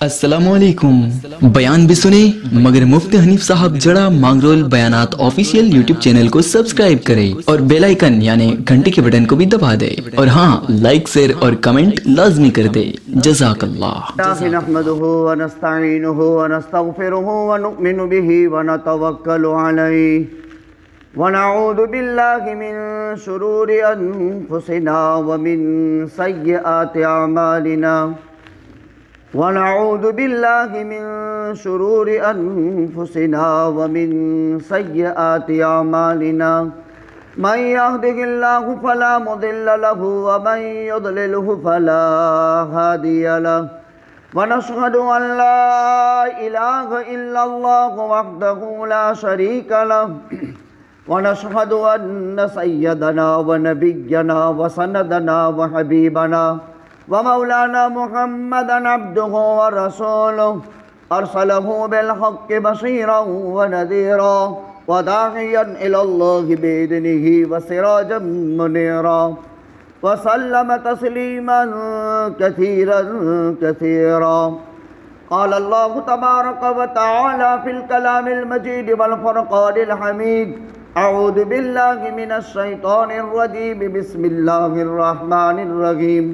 السلام علیکم۔ بیان بھی سنے مگر مفتی حنیف صاحب جڑا مانگرول بیانات آفیشیل یوٹیوب چینل کو سبسکرائب کرے اور بیل آئیکن یعنی گھنٹی کے بٹن کو بھی دبا دے، اور ہاں لائک شیئر اور کمنٹ لازمی کر دے۔ جزاک اللہ۔ نحمده ونستعینه ونستغفره ونؤمن به ونتوکل علیہ ونعوذ باللہ من شرور انفسنا ومن سیئات اعمالنا ونعوذ باللہ من شرور انفسنا ومن سیئات اعمالنا من يهده الله فلا مضل له ومن يضلله فلا هادي له ونشهد أن لا إله إلا الله وحده لا شريك له ونشهد أن سيدنا ونبينا وسندنا وحبيبنا ومولانا محمدا عبده ورسوله أرسله بالحق بشيرا ونذيرا وداعيا إلى الله بإذنه وسراجا منيرا وسلم تسليما كثيرا كثيرا. قال الله تبارك وتعالى في الكلام المجيد والفرقان الحميد: أعوذ بالله من الشيطان الرجيم، بسم الله الرحمن الرحيم.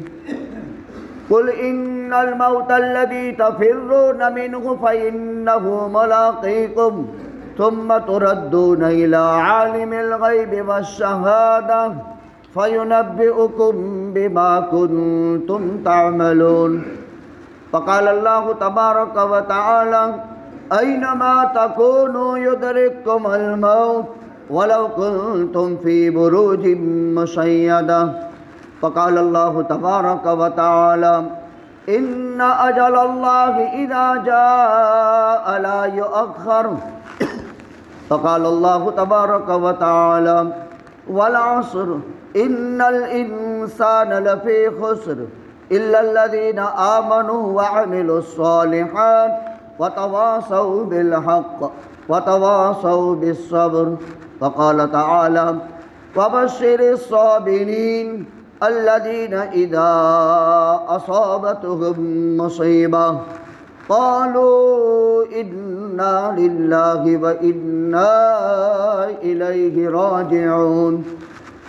قل إن الموت الذي تفرون منه فإنه ملاقيكم ثم تردون إلى عالم الغيب والشهادة فينبئكم بما كنتم تعملون. فقال الله تبارك وتعالى: أينما تكونوا يدرككم الموت ولو كنتم في بروج مشيدة. فقال الله تبارك وتعالى: إن أجل الله إذا جاء لا يؤخر. فقال الله تبارك وتعالى: والعصر إن الإنسان لفي خسر إلا الذين آمنوا وعملوا الصالحات وتواصوا بالحق وتواصوا بالصبر. وقال تعالى: وبشر الصابرين الذين إذا أصابتهم مصيبة قالوا إنا لله وإنا إليه راجعون.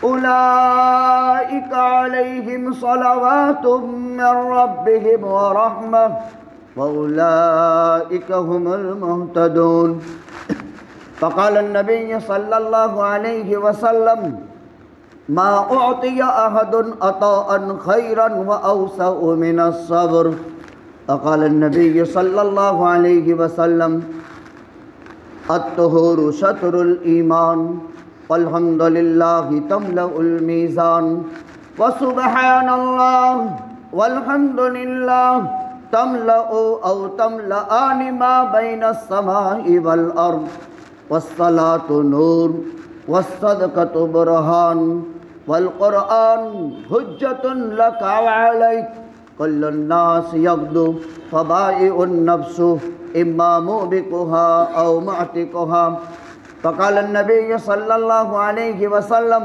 أولئك عليهم صلوات من ربهم ورحمة وأولئك هم المهتدون. فقال النبي صلى الله عليه وسلم: ما أعطي أحد عطاء خيرا وأوسع من الصبر. فقال النبي صلى الله عليه وسلم: الطهور شطر الإيمان والحمد لله تملأ الميزان وسبحان الله والحمد لله تملأ أو تملأان ما بين السماء والأرض. والصلاة نور والصدقة برهان والقرآن حجة لك وعليك. كل الناس يغدو فبائع النفس إما موبقها أو معتقها. فقال النبي صلى الله عليه وسلم: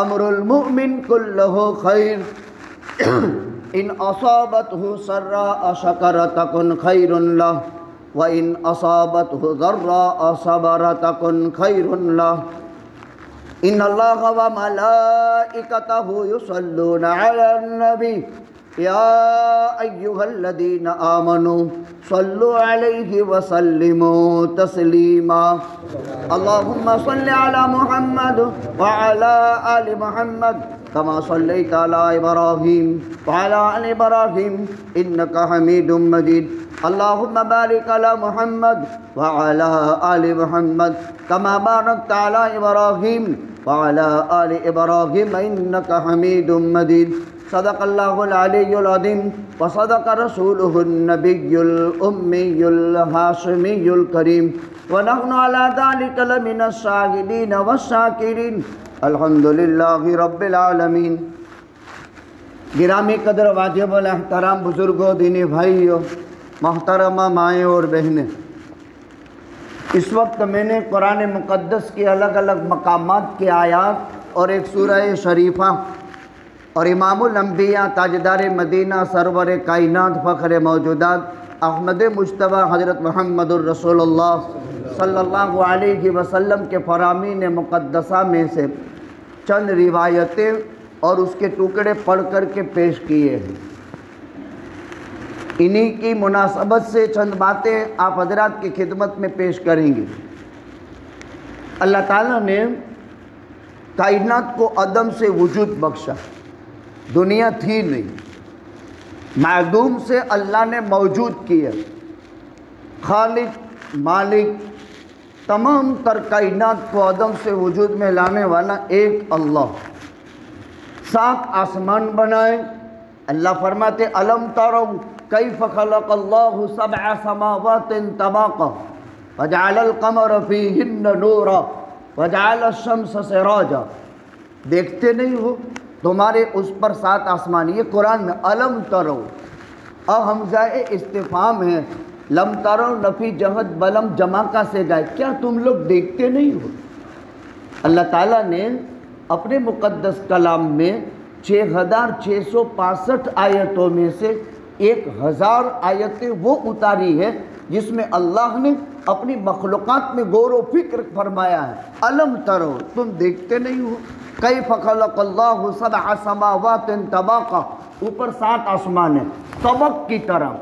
أمر المؤمن كله خير إن أصابته سراء شكر تكن خير له وإن أصابته ضراء صبر تكن خير له. إن الله وملائكته يصلون على النبي يا أيها الذين آمنوا صلوا عليه وسلموا تسليما. اللهم صل على محمد وعلى آل محمد كما صليت على إبراهيم وعلى آل إبراهيم إنك حميد مجيد. اللهم بارك على محمد وعلى آل محمد كما باركت على إبراهيم وعلى آل إبراهيم إنك حميد مجيد. صدق الله العلي العظيم وصدق رسوله النبي الأمي الهاشمي الكريم ونحن على ذلك لمن الشاهدين والشاكرين. الحمد لله رب العالمین. گرامی قدر واجب الاحترام بزرگوں، دینی بھائیوں، محترمہ مائیں اور بہنیں، اس وقت میں نے قرآن مقدس کے الگ الگ مقامات کے آیات اور ایک سورہ شریفہ اور امام الانبیاء تاجدار مدینہ سرور کائنات فخر موجودات احمد مجتبی حضرت محمد الرسول اللہ صلی اللہ علیہ وسلم کے فرامین مقدسہ میں سے چند روایتیں اور اس کے ٹکڑے پڑھ کر کے پیش کیے ہیں۔ انہی کی مناسبت سے چند باتیں آپ حضرات کی خدمت میں پیش کریں گے۔ اللہ تعالیٰ نے کائنات کو عدم سے وجود بخشا، دنیا تھی نہیں، معدوم سے اللہ نے موجود کیا۔ خالق مالک تمام تر کائنات کو عدم سے وجود میں لانے والا ایک اللہ۔ 7 آسمان بنائے۔ اللہ فرماتے الم تروا کیف خلق اللہ 7 سماوات طباقا وجعل القمر فیہن نورا وجعل الشمس سراجا۔ دیکھتے نہیں ہو تمہارے اس پر 7 آسمان؟ یہ قرآن میں الم تروا حمزہ استفہام ہے، لم تروا نفی جہد بلم جمع کا سے گئے، کیا تم لوگ دیکھتے نہیں ہو؟ اللہ تعالیٰ نے اپنے مقدس کلام میں 6665 آیتوں میں سے 1000 آیتیں وہ اتاری ہے جس میں اللہ نے اپنی مخلوقات میں غور و فکر فرمایا ہے۔ الم تروا، تم دیکھتے نہیں ہو کیف خلق اللہ 7 سماوات طباقا، اوپر 7 آسمان ہیں طبق کی طرح۔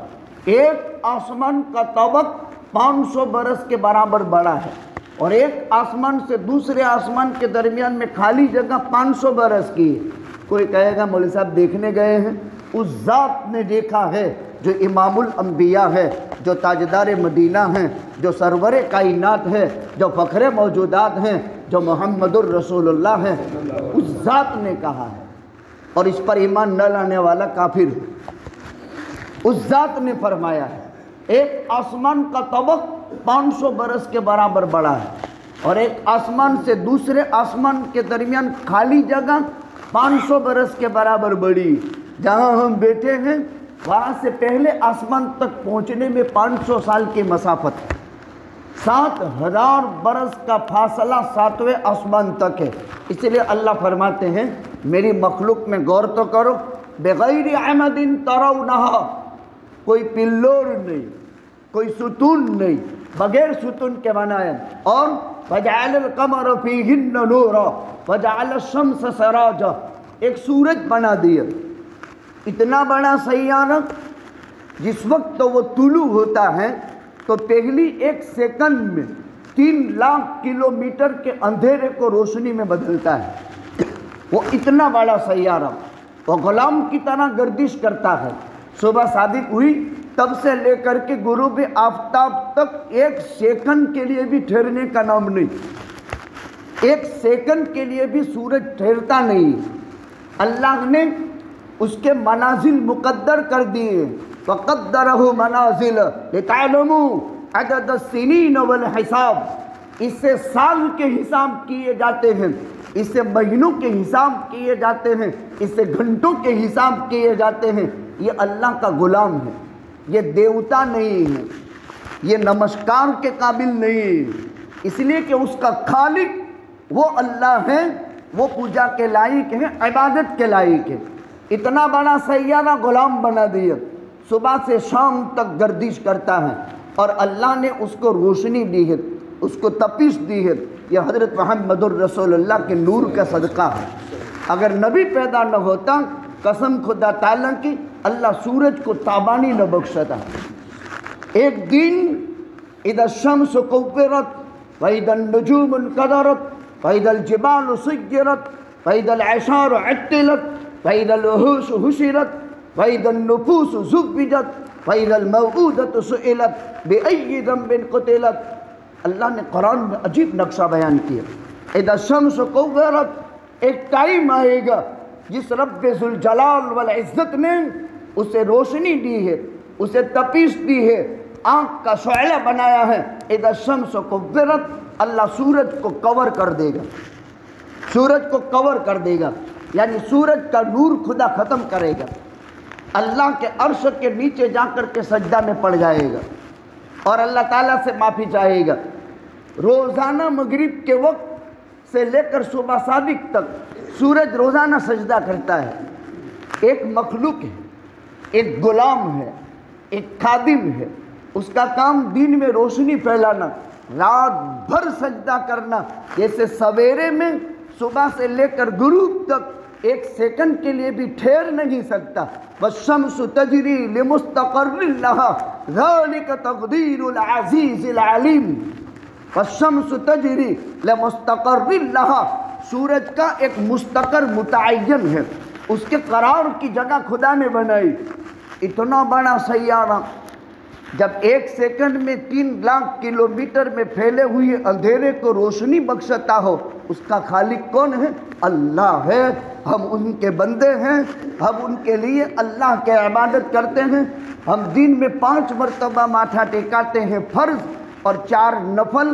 ایک آسمان کا طبق 500 برس کے برابر بڑا ہے، اور ایک آسمان سے دوسرے آسمان کے درمیان میں خالی جگہ 500 برس کی ہے۔ کوئی کہے گا مولوی صاحب دیکھنے گئے ہیں؟ اس ذات نے دیکھا ہے جو امام الانبیاء ہے، جو تاجدار مدینہ ہیں، جو سرور کائنات ہے، جو فخر موجودات ہیں، جو محمد الرسول اللہ ہیں، اس ذات نے کہا ہے، اور اس پر ایمان نہ لانے والا کافر ہے۔ اس ذات نے فرمایا ہے ایک آسمان کا طبق 500 برس کے برابر بڑا ہے، اور ایک آسمان سے دوسرے آسمان کے درمیان خالی جگہ 500 برس کے برابر بڑی۔ جہاں ہم بیٹھے ہیں وہاں سے پہلے آسمان تک پہنچنے میں 500 سال کی مسافت، 7000 برس کا فاصلہ 7ویں آسمان تک ہے۔ اس لیے اللہ فرماتے ہیں میری مخلوق میں غور تو کرو، بغیر عمد ترونہا، کوئی پلور نہیں، کوئی ستون نہیں، بغیر ستون کے بنایا، اور وجعل القمر فیہن نورا وجعل الشمس سراجا، ایک سورج بنا دیا۔ اتنا بڑا سیارہ جس وقت وہ طلوع ہوتا ہے تو پہلی 1 سیکنڈ میں 3 لاکھ کلومیٹر کے اندھیرے کو روشنی میں بدلتا ہے۔ وہ اتنا بڑا سیارہ وہ غلام کی طرح گردش کرتا ہے۔ صبح صادق ہوئی تب سے لے کر کے غروب آفتاب تک 1 سیکنڈ کے لیے بھی ٹھہرنے کا نام نہیں، 1 سیکنڈ کے لیے بھی سورج ٹھہرتا نہیں۔ اللہ نے اس کے منازل مقدر کر دیے، وَقَدَّرَهُ مَنَازِلَ لِتَعْلَمُوا عَدَدَ السِّنِينَ وَالْحِسَابِ، اس سے سال کے حساب کیے جاتے ہیں، اس سے مہینوں کے حساب کیے جاتے ہیں، اس سے گھنٹوں کے حساب کیے جاتے ہیں۔ یہ اللہ کا غلام ہے، یہ دیوتا نہیں ہے، یہ نمسکار کے قابل نہیں ہے، اس لیے کہ اس کا خالق وہ اللہ ہے، وہ پوجا کے لائق ہے، عبادت کے لائق ہے۔ اتنا بڑا سیارہ غلام بنا دیا، صبح سے شام تک گردش کرتا ہے، اور اللہ نے اس کو روشنی دی ہے، اس کو تپش دی ہے۔ یہ حضرت محمد الرسول اللہ کے نور کا صدقہ ہے۔ اگر نبی پیدا نہ ہوتا، قسم خدا تعالیٰ کی، اللہ سورج کو تابانی نہ بخشتا۔ ایک دن اذا الشمس كورت واذا النجوم انكدرت واذا الجبال سيرت واذا العشار عطلت واذا الوحوش حشرت واذا النفوس زوجت واذا الموءودة سئلت بأي ذنب قتلت۔ اللہ نے قرآن میں عجیب نقشہ بیان کیا۔ اذا الشمس كورت، ایک ٹائم آئے گا جس رب ذوالجلال والعزت نے اسے روشنی دی ہے، اسے تپیش دی ہے، آنکھ کا شعلہ بنایا ہے۔ اذا الشمس كورت، اللہ سورج کو کور کر دے گا، سورج کو کور کر دے گا، یعنی سورج کا نور خدا ختم کرے گا، اللہ کے عرش کے نیچے جا کر کے سجدہ میں پڑ جائے گا اور اللہ تعالیٰ سے معافی چاہے گا۔ روزانہ مغرب کے وقت سے لے کر صبح صادق تک سورج روزانہ سجدہ کرتا ہے۔ ایک مخلوق ہے، ایک غلام ہے، ایک خادم ہے، اس کا کام دین میں روشنی پھیلانا، رات بھر سجدہ کرنا، جیسے سویرے میں صبح سے لے کر غروب تک ایک سیکنڈ کے لیے بھی ٹھہر نہیں سکتا۔ والشمس تجری لمستقر لها ذلك تقدیر العزیز العلیم۔ والشمس تجری لمستقر لها، سورج کا ایک مستقر متعین ہے، اس کے قرار کی جگہ خدا نے بنائی۔ اتنا بڑا سیارہ جب ایک سیکنڈ میں 3 لاکھ کلومیٹر میں پھیلے ہوئے اندھیرے کو روشنی بخشتا ہو، اس کا خالق کون ہے؟ اللہ ہے۔ ہم ان کے بندے ہیں، ہم ان کے لیے اللہ کے عبادت کرتے ہیں۔ ہم دن میں 5 مرتبہ ماتھا ٹیکاتے ہیں فرض، اور 4 نفل،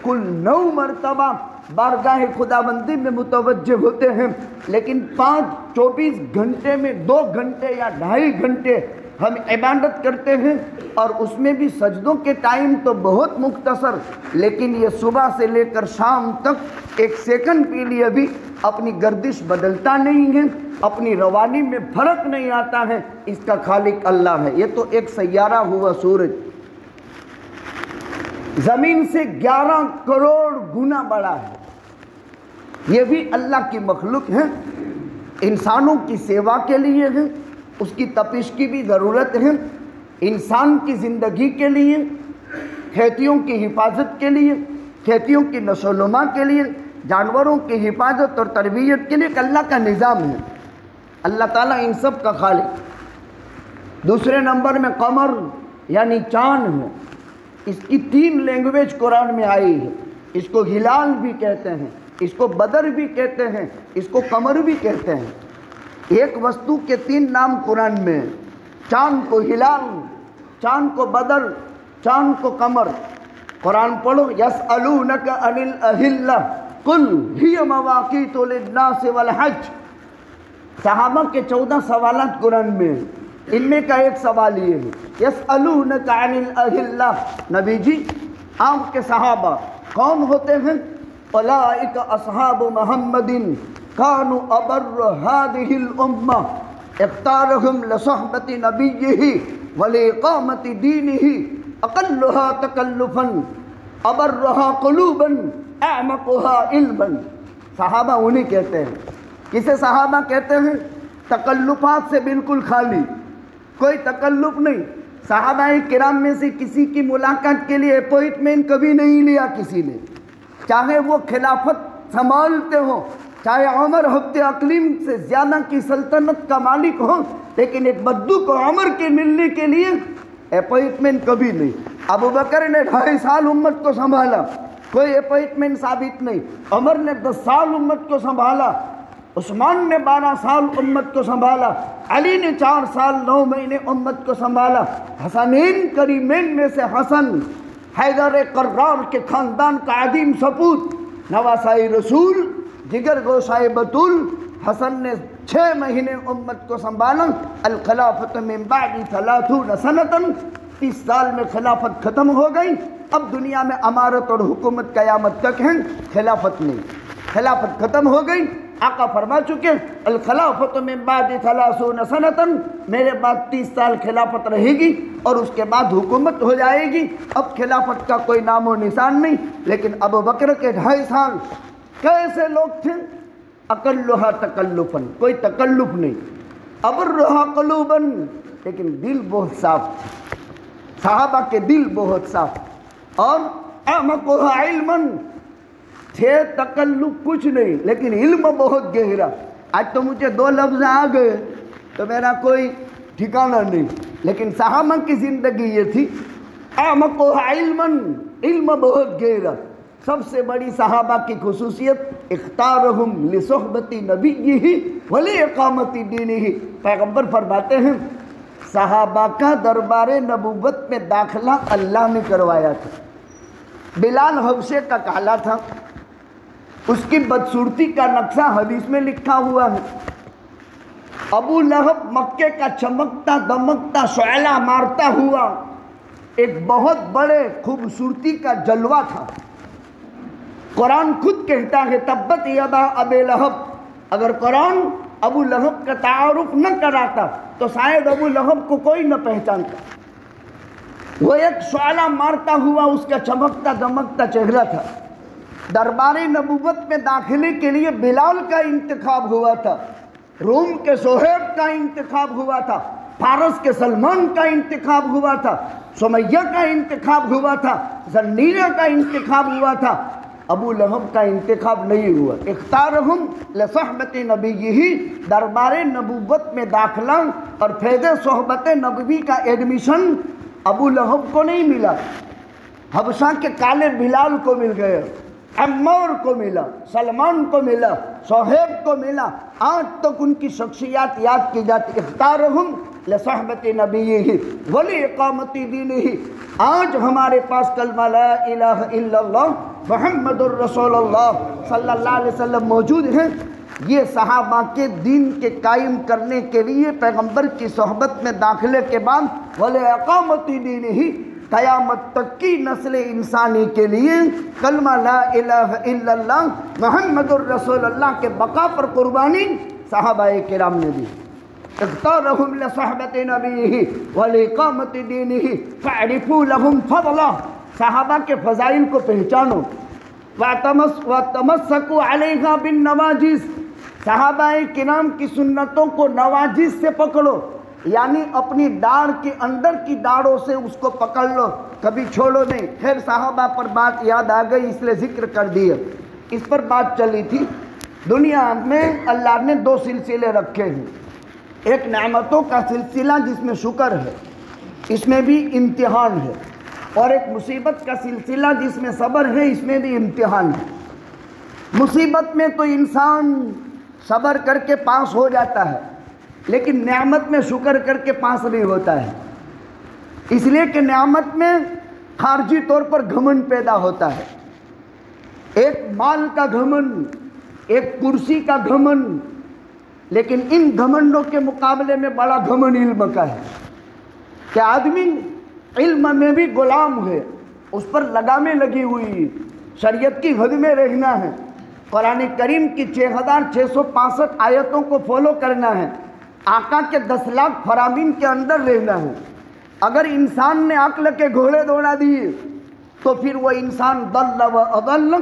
کل 9 مرتبہ بارگاہ خدا بندی میں متوجہ ہوتے ہیں۔ لیکن 24 گھنٹے میں 2 گھنٹے یا 2.5 گھنٹے ہم عبادت کرتے ہیں، اور اس میں بھی سجدوں کے ٹائم تو بہت مختصر، لیکن یہ صبح سے لے کر شام تک ایک سیکنڈ کے لیے بھی اپنی گردش بدلتا نہیں ہے، اپنی روانی میں فرق نہیں آتا ہے۔ اس کا خالق اللہ ہے۔ یہ تو ایک سیارہ ہوا سورج، زمین سے 11 کروڑ گنا بڑا ہے۔ یہ بھی اللہ کی مخلوق ہے، انسانوں کی سیوا کے لیے ہے، اس کی تپش کی بھی ضرورت ہے، انسان کی زندگی کے لیے، کھیتیوں کی حفاظت کے لیے، کھیتیوں کی نشو و نما کے لیے، جانوروں کی حفاظت اور تربیت کے لیے ایک اللہ کا نظام ہے۔ اللہ تعالیٰ ان سب کا خالق۔ دوسرے نمبر میں قمر یعنی چاند ہے، اس کی 3 لینگویج قرآن میں آئی ہے۔ اس کو ہلال بھی کہتے ہیں، اس کو بدر بھی کہتے ہیں، اس کو قمر بھی کہتے ہیں۔ ایک وستو کے 3 نام قرآن میں، چاند کو ہلال، چاند کو بدر، چاند کو قمر۔ قرآن پڑھو، یسألونک عن الأہلہ قل ہی مواقیت للناس والحج۔ صحابہ کے 14 سوالات قرآن میں ہیں، ان میں کا ایک سوال یہ ہے، یسألونک عن الأہلہ، نبی جی آپ کے صحابہ کون ہوتے ہیں؟ اولئک اصحاب محمد کانوا ابر هذه الامہ اختارهم لصحبت نبیہ ولاقامت دینہ اقلها تکلفا ابرها قلوبا اعمقها علما۔ صحابہ انہیں کہتے ہیں۔ کسے صحابہ کہتے ہیں؟ تکلفات سے بالکل خالی، کوئی تکلف نہیں۔ صحابہ کرام میں سے کسی کی ملاقات کے لیے اپوائنٹمنٹ کبھی نہیں لیا کسی نے، چاہے وہ خلافت سنبھالتے ہوں، چاہے عمر ہفتے اقلیم سے زیادہ کی سلطنت کا مالک ہو، لیکن ایک بدو کو عمر کے ملنے کے لیے اپوائنٹمنٹ کبھی نہیں۔ ابو بکر نے 2.5 سال امت کو سنبھالا، کوئی اپوائنٹمنٹ ثابت نہیں۔ عمر نے 10 سال امت کو سنبھالا، عثمان نے 12 سال امت کو سنبھالا، علی نے 4 سال 9 مہینے امت کو سنبھالا۔ حسنین کریمین میں سے حسن حیدر قرار کے خاندان کا عظیم سپوت، نواسۂ رسول، جگر گوشۂ بطول، حسن نے 6 مہینے امت کو سنبھالا۔ الخلافت من بعد 30 سنۃ، 30 سال میں خلافت ختم ہو گئی۔ اب دنیا میں امارت اور حکومت قیامت تک ہے، خلافت نہیں، خلافت ختم ہو گئی۔ آقا فرما چکے الخلافت من بعد 30 سنۃ، میرے بعد 30 سال خلافت رہے گی اور اس کے بعد حکومت ہو جائے گی۔ اب خلافت کا کوئی نام و نشان نہیں۔ لیکن ابو بکر کے 2.5 سال کیسے لوگ تھے؟ اقلھا تکلفا، کوئی تکلف نہیں، ابرھا قلوبا، لیکن دل بہت صاف تھے، صحابہ کے دل بہت صاف، اور اعمقھا علما، تھے تکلف کچھ نہیں لیکن علم بہت گہرا۔ آج تو مجھے 2 لفظ آ گئے تو میرا کوئی ٹھکانہ نہیں، لیکن صحابہ کی زندگی یہ تھی، اعمقھا علما، علم بہت گہرا۔ سب سے بڑی صحابہ کی خصوصیت اختارہم لصحبت نبیہ ولاقامت دینہ۔ پیغمبر فرماتے ہیں صحابہ کا دربار نبوت میں داخلہ اللہ نے کروایا تھا۔ بلال حبشے کا کالا تھا، اس کی بدصورتی کا نقشہ حدیث میں لکھا ہوا ہے۔ ابو لہب مکے کا چمکتا دمکتا شعلہ مارتا ہوا ایک بہت بڑے خوبصورتی کا جلوہ تھا۔ قرآن خود کہتا ہے تبت یدا ابی لہب، اگر قرآن ابو لہب کا تعارف نہ کراتا تو شاید ابو لہب کو کوئی نہ پہچانتا۔ وہ ایک شعلہ مارتا ہوا اس کا چمکتا دمکتا چہرہ تھا۔ دربار نبوت میں داخلے کے لیے بلال کا انتخاب ہوا تھا، روم کے صہیب کا انتخاب ہوا تھا، فارس کے سلمان کا انتخاب ہوا تھا، سمیہ کا انتخاب ہوا تھا، زنیرہ کا انتخاب ہوا تھا، ابو لہب کا انتخاب نہیں ہوا۔ اختارہم لصحبت نبیہ، دربار نبوت میں داخلہ اور فیض صحبت نبوی کا ایڈمیشن ابو لہب کو نہیں ملا، حبشہ کے کالے بلال کو مل گئے، عمار کو ملا، سلمان کو ملا، صہیب کو ملا۔ آج تک ان کی شخصیات یاد کی جاتی۔ اختارہم لصحبت نبیہ ولاقامت دینہ۔ آج ہمارے پاس کلمہ لا الہ الا اللہ محمد الرسول اللہ صلی اللہ علیہ وسلم موجود ہیں۔ یہ صحابہ کے دین کے قائم کرنے کے لیے پیغمبر کی صحبت میں داخلے کے بعد ولاقامت دینہ، قیامت تک کی نسل انسانی کے لیے کلمہ لا الہ الا اللہ محمد الرسول اللہ کے بقا پر قربانی صحابہ کرام نے دی۔ اختارہم لصحبت نبیہ ولاقامت دینہ فاعرفوا لہم فضلا، صحابہ کے فضائل کو پہچانو۔ وتمسکوا علیہا بالنواجذ، صحابہ کرام کی سنتوں کو نواجذ سے پکڑو، یعنی اپنی ڈاڑھ کے اندر کی ڈاڑھوں سے اس کو پکڑ لو، کبھی چھوڑو نہیں۔ خیر صحابہ پر بات یاد آ گئی اس لیے ذکر کر دیا، اس پر بات چلی تھی۔ دنیا میں اللہ نے دو سلسلے رکھے ہیں، ایک نعمتوں کا سلسلہ جس میں شکر ہے، اس میں بھی امتحان ہے، اور ایک مصیبت کا سلسلہ جس میں صبر ہے، اس میں بھی امتحان ہے۔ مصیبت میں تو انسان صبر کر کے پاس ہو جاتا ہے، لیکن نعمت میں شکر کر کے پاس نہیں ہوتا ہے، اس لیے کہ نعمت میں خارجی طور پر گھمنڈ پیدا ہوتا ہے، ایک مال کا گھمنڈ، ایک کرسی کا گھمنڈ، لیکن ان گھمنڈوں کے مقابلے میں بڑا گھمنڈ علم کا ہے کہ آدمی علم میں بھی غلام ہے، اس پر لگامیں لگی ہوئی، شریعت کی حد میں رہنا ہے، قرآن کریم کی 6665 آیتوں کو فالو کرنا ہے، آقا کے 10 لاکھ فرامین کے اندر رہنا ہے۔ اگر انسان نے عقل کے گھوڑے دوڑا دیے تو پھر وہ انسان ضل و اضل،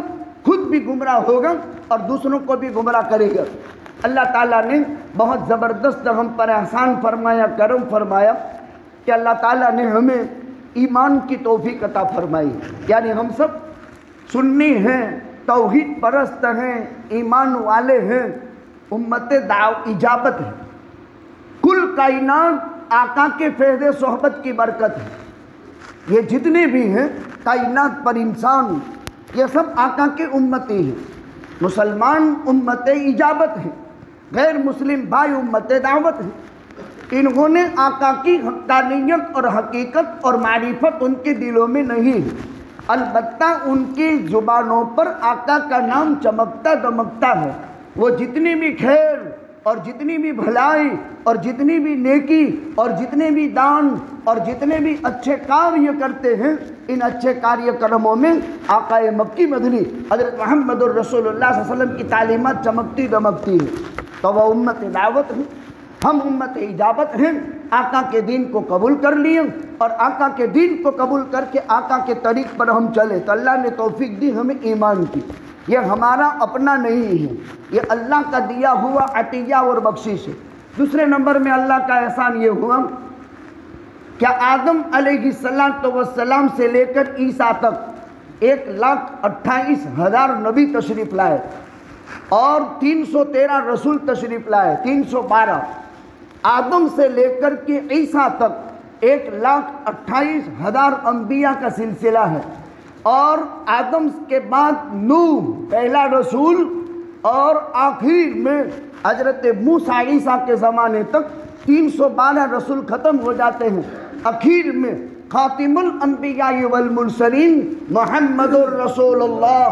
خود بھی گمراہ ہوگا اور دوسروں کو بھی گمراہ کرے گا۔ اللہ تعالیٰ نے بہت زبردست ہم پر احسان فرمایا، کرم فرمایا کہ اللہ تعالیٰ نے ہمیں ایمان کی توفیق عطا فرمائی، یعنی ہم سب سنی ہیں، توحید پرست ہیں، ایمان والے ہیں، امت اجابت ہے۔ کل کائنات آقا کے فیض صحبت کی برکت ہے، یہ جتنے بھی ہیں کائنات پر انسان، یہ سب آقا کے امتی ہیں۔ مسلمان امت اجابت ہیں، غیر مسلم بھائی امت دعوت ہیں۔ انہوں نے آقا کی حقانیت اور حقیقت اور معرفت ان کے دلوں میں نہیں ہے، البتہ ان کی زبانوں پر آقا کا نام چمکتا دمکتا ہے۔ وہ جتنی بھی خیر اور جتنی بھی بھلائی اور جتنی بھی نیکی اور جتنے بھی دان اور جتنے بھی اچھے کاریہ کرتے ہیں، ان اچھے کاریہ کرموں میں آقا مکی مدنی حضرت محمد الرسول اللہ صلی اللہ علیہ وسلم کی تعلیمات چمکتی دمکتی ہیں۔ تو وہ امت دعوت ہے، ہم امت اجابت ہیں، آقا کے دین کو قبول کر لیے اور آقا کے دین کو قبول کر کے آقا کے طریق پر ہم چلے تو اللہ نے توفیق دی ہمیں ایمان کی۔ یہ ہمارا اپنا نہیں ہے، یہ اللہ کا دیا ہوا عطیہ اور بخشش ہے۔ دوسرے نمبر میں اللہ کا احسان یہ ہوا کہ آدم علیہ السلام سے لے کر عیسیٰ تک 1,28,000 نبی تشریف لائے اور 313 رسول تشریف لائے، 312۔ آدم سے لے کر کے عیسیٰ تک 1,28,000 انبیاء کا سلسلہ ہے، اور آدم کے بعد نوح پہلا رسول، اور آخر میں حضرت موسیٰ عیسیٰ کے زمانے تک 312 رسول ختم ہو جاتے ہیں۔ اخیر میں خاتم الانبیاء والمرسلین محمد الرسول اللہ،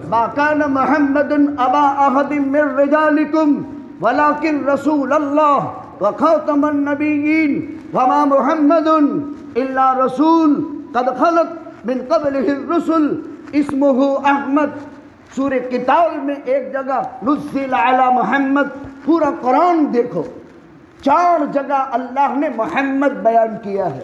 ما کان محمد ابا احد من رجالکم ولکن رسول اللہ وخاتم النبیین وما محمد الا رسول قد خلت من قبلہ الرسل اسمہ احمد۔ سورہ کتاب میں ایک جگہ نزل علی محمد، پورا قرآن دیکھو 4 جگہ اللہ نے محمد بیان کیا ہے۔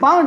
5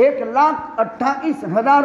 1,28,000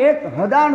1,000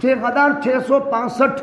6665।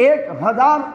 1000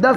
10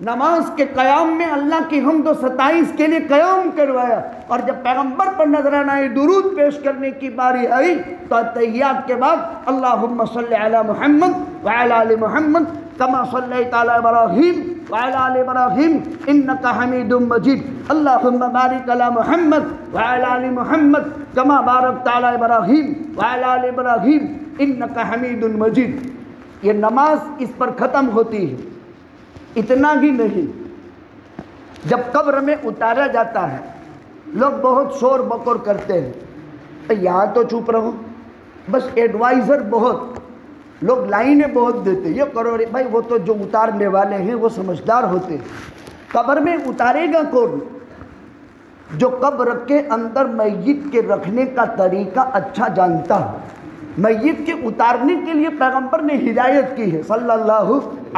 نماز کے قیام میں اللہ کی حمد و ستائش کے لیے قیام کروایا، اور جب پیغمبر پر نذرانہ درود پیش کرنے کی باری آئی تو تحیات کے بعد اللہم صلی علی محمد وعلی آل محمد کما صلیت علی ابراہیم وعلی آل ابراہیم انک حمید مجید، اللہم بارک علی محمد وعلی آل محمد کما بارکت علی ابراہیم وعلی آل ابراہیم انک حمید مجید۔ یہ نماز اس پر ختم ہوتی ہے۔ اتنا ہی نہیں، جب قبر میں اتارا جاتا ہے لوگ بہت شور بکر کرتے ہیں، یہاں تو چپ رہو، بس ایڈوائزر بہت لوگ لائنیں بہت دیتے، یہ کرو رے بھائی، وہ تو جو اتارنے والے ہیں وہ سمجھدار ہوتے ہیں۔ قبر میں اتارے گا کون؟ جو قبر کے اندر میت کے رکھنے کا طریقہ اچھا جانتا ہو۔ میت کے اتارنے کے لیے پیغمبر نے ہدایت کی ہے صلی اللہ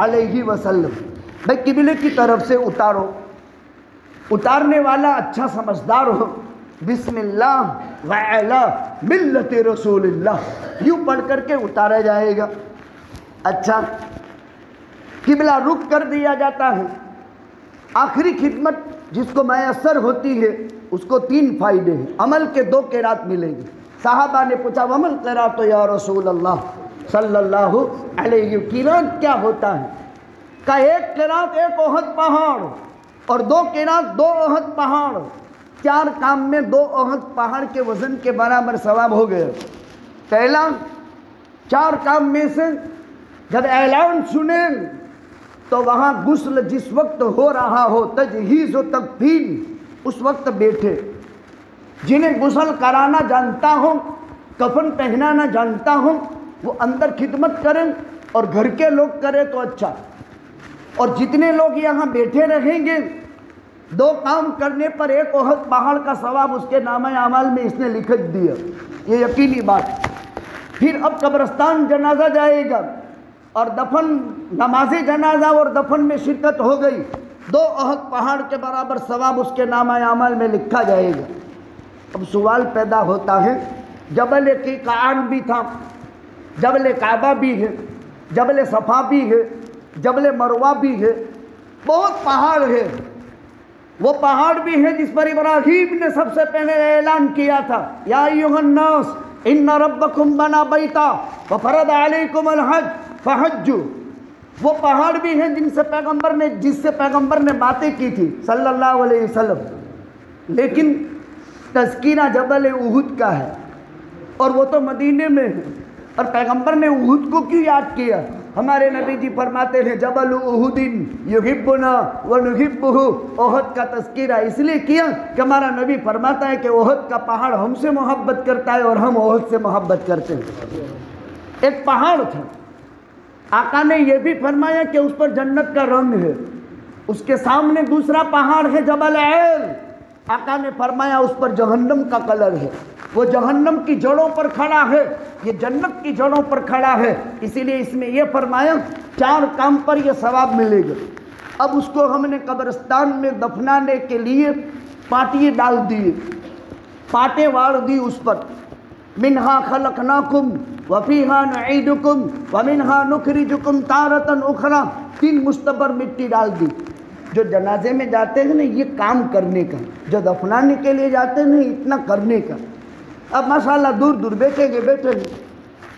علیہ وسلم، بھائی قبلے کی طرف سے اتارو، اتارنے والا اچھا سمجھدار ہو، بسم اللہ وعلی ملت رسول اللہ یوں پڑھ کر کے اتارا جائے گا۔ اچھا، قبلہ رخ کر دیا جاتا ہے۔ آخری خدمت جس کو میسر ہوتی ہے اس کو 3 فائدے ہیں، عمل کے 2 قرات ملیں گے۔ صحابہ نے پوچھا ومل قرات یا رسول اللہ صلی اللہ علیہ وسلم، قرات کیا ہوتا ہے؟ کہ 1 قرات 1 احد پہاڑ، اور 2 قرات 2 احد پہاڑ، 4 کام میں 2 احد پہاڑ کے وزن کے برابر ثواب ہو گئے۔ پہلا، 4 کام میں سے جب اعلان سنیں تو وہاں غسل جس وقت ہو رہا ہو، تجہیز و تکفین، اس وقت بیٹھے۔ جنہیں غسل کرانا جانتا ہو، کفن پہنانا جانتا ہو، وہ اندر خدمت کریں، اور گھر کے لوگ کریں تو اچھا۔ اور جتنے لوگ یہاں بیٹھے رہیں گے 2 کام کرنے پر 1 احد پہاڑ کا ثواب اس کے نامہ اعمال میں اس نے لکھ دیا، یہ یقینی بات۔ پھر اب قبرستان جنازہ جائے گا، اور دفن، نماز جنازہ اور دفن میں شرکت ہو گئی، 2 احد پہاڑ کے برابر ثواب اس کے نامہ اعمال میں لکھا جائے گا۔ اب سوال پیدا ہوتا ہے، جبل قیقعان بھی تھا، جبل کعبہ بھی ہے، جبل صفا بھی ہے، جبل مروہ بھی ہے، بہت پہاڑ ہے۔ وہ پہاڑ بھی ہے جس پر ابراہیم نے سب سے پہلے اعلان کیا تھا، یا ایھا الناس ان ربکم بنا بیتا وفرض علیکم الحج فحجوا۔ وہ پہاڑ بھی ہیں جس سے پیغمبر نے باتیں کی تھی صلی اللہ علیہ وسلم، لیکن تذکیرہ جبل احد کا ہے، اور وہ تو مدینے میں ہے، اور پیغمبر نے احد کو کیوں یاد کیا؟ ہمارے نبی جی فرماتے ہیں جبل احد یحبنا ونحبہ، احد کا تذکرہ اس لیے کیا کہ ہمارا نبی فرماتا ہے کہ احد کا پہاڑ ہم سے محبت کرتا ہے اور ہم احد سے محبت کرتے ہیں۔ ایک پہاڑ تھا، آقا نے یہ بھی فرمایا کہ اس پر جنت کا رنگ ہے۔ اس کے سامنے دوسرا پہاڑ ہے جبل عیر، آقا نے فرمایا اس پر جہنم کا کلر ہے، وہ جہنم کی جڑوں پر کھڑا ہے، یہ جنت کی جڑوں پر کھڑا ہے، اسی لیے اس میں یہ فرمایا 4 کام پر یہ ثواب ملے گا۔ اب اس کو ہم نے قبرستان میں دفنانے کے لیے پاٹیے ڈال دیے، پاٹیں واڑ دی اس پر، منہا خلقناکم وفیہا نعیدکم ومنہا نخرجکم تارۃ اخری، 3 مستبر مٹی ڈال دی۔ جو جنازے میں جاتے ہیں نا یہ کام کرنے کا، جو دفنانے کے لیے جاتے ہیں نا اتنا کرنے کا۔ اب ماشاءاللہ دور دور بیٹھے گے،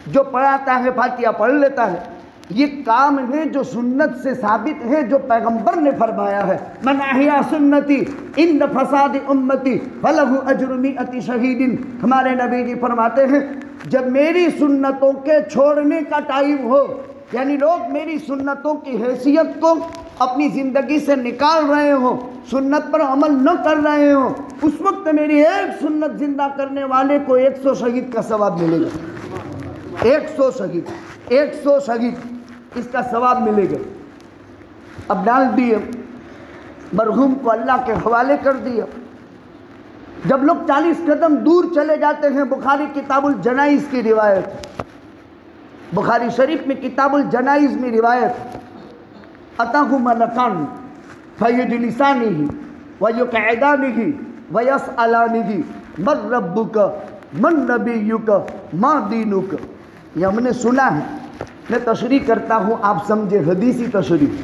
جو پڑھاتا ہے فاتحہ پڑھ لیتا ہے، یہ کام ہے جو سنت سے ثابت ہے، جو پیغمبر نے فرمایا ہے، من احیا سنتی ان فساد امتی فلہ اجر 100 شہید۔ ہمارے نبی جی فرماتے ہیں جب میری سنتوں کے چھوڑنے کا ٹائم ہو، یعنی لوگ میری سنتوں کی حیثیت کو اپنی زندگی سے نکال رہے ہوں، سنت پر عمل نہ کر رہے ہوں، اس وقت میری ایک سنت زندہ کرنے والے کو 100 شہید کا ثواب ملے گا۔ 100 شہید، 100 شہید اس کا ثواب ملے گا۔ اب ڈال دیے، مرحوم کو اللہ کے حوالے کر دیا۔ جب لوگ 40 قدم دور چلے جاتے ہیں، بخاری کتاب الجنائز کی روایت، بخاری شریف میں کتاب الجنائز میں روایت، اتاہ ملکان فیجلسانہ ویقعدانہ ویسألانہ من ربک من نبیک ما دینک۔ یہ ہم نے سنا ہے، میں تشریح کرتا ہوں آپ سمجھے، حدیثی تشریح۔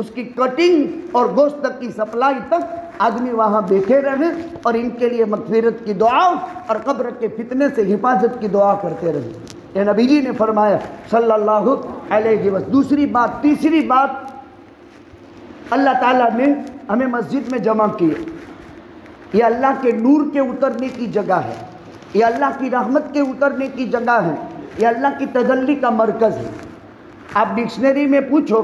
اس کی کٹنگ اور گوشت کی سپلائی تک آدمی وہاں بیٹھے رہیں اور ان کے لیے مغفرت کی دعا اور قبر کے فتنے سے حفاظت کی دعا کرتے رہیں. یہ نبی جی نے فرمایا صلی اللہ علیہ وسلم. دوسری بات، تیسری بات، اللہ تعالیٰ نے ہمیں مسجد میں جمع کیے. یہ اللہ کے نور کے اترنے کی جگہ ہے، یہ اللہ کی رحمت کے اترنے کی جگہ ہے، یہ اللہ کی تجلی کا مرکز ہے. آپ ڈکشنری میں پوچھو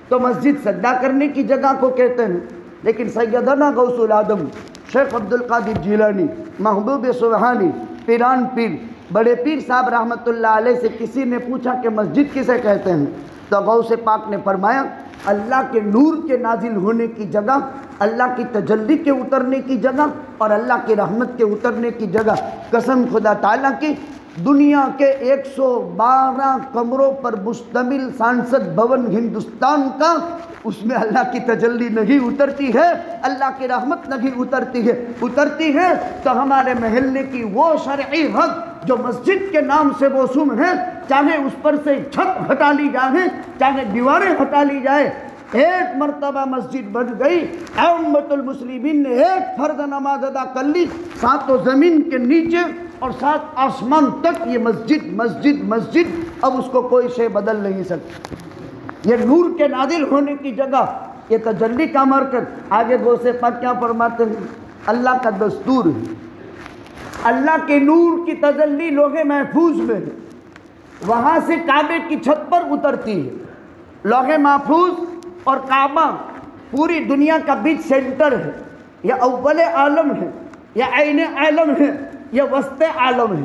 تو مسجد سجدہ کرنے کی جگہ کو کہتے ہیں، لیکن سیدنا غوث العظم شیخ عبد القادر جیلانی، محبوب سبحانی، پیران پیر، بڑے پیر صاحب رحمۃ اللہ علیہ سے کسی نے پوچھا کہ مسجد کسے کہتے ہیں، تو غوث پاک نے فرمایا اللہ کے نور کے نازل ہونے کی جگہ، اللہ کی تجلی کے اترنے کی جگہ اور اللہ کی رحمت کے اترنے کی جگہ. قسم خدا تعالیٰ کی، دنیا کے 112 کمروں پر مشتمل سانسد بھون ہندوستان کا، اس میں اللہ کی تجلی نہیں اترتی ہے، اللہ کی رحمت نہیں اترتی ہے. اترتی ہے تو ہمارے محلے کی وہ شرعی حق جو مسجد کے نام سے موسوم ہے، چاہے اس پر سے چھت ہٹا لی جائے، چاہے دیواریں ہٹا لی جائے. ایک مرتبہ مسجد بن گئی، امت المسلمین نے ایک فرض نماز ادا کر لی، ساتوں زمین کے نیچے اور ساتھ آسمان تک یہ مسجد مسجد مسجد، اب اس کو کوئی شے بدل نہیں سکتی. یہ نور کے نازل ہونے کی جگہ، یہ تجلی کا مرکز. آگے غوث پاک کیا فرماتے ہیں؟ اللہ کا دستور ہے، اللہ کے نور کی تجلی لوح محفوظ میں ہے، وہاں سے کعبے کی چھت پر اترتی ہے. لوح محفوظ اور کعبہ پوری دنیا کا بیچ سینٹر ہے، یہ اول عالم ہے، یہ عین عالم ہے، یہ وسط عالم ہے.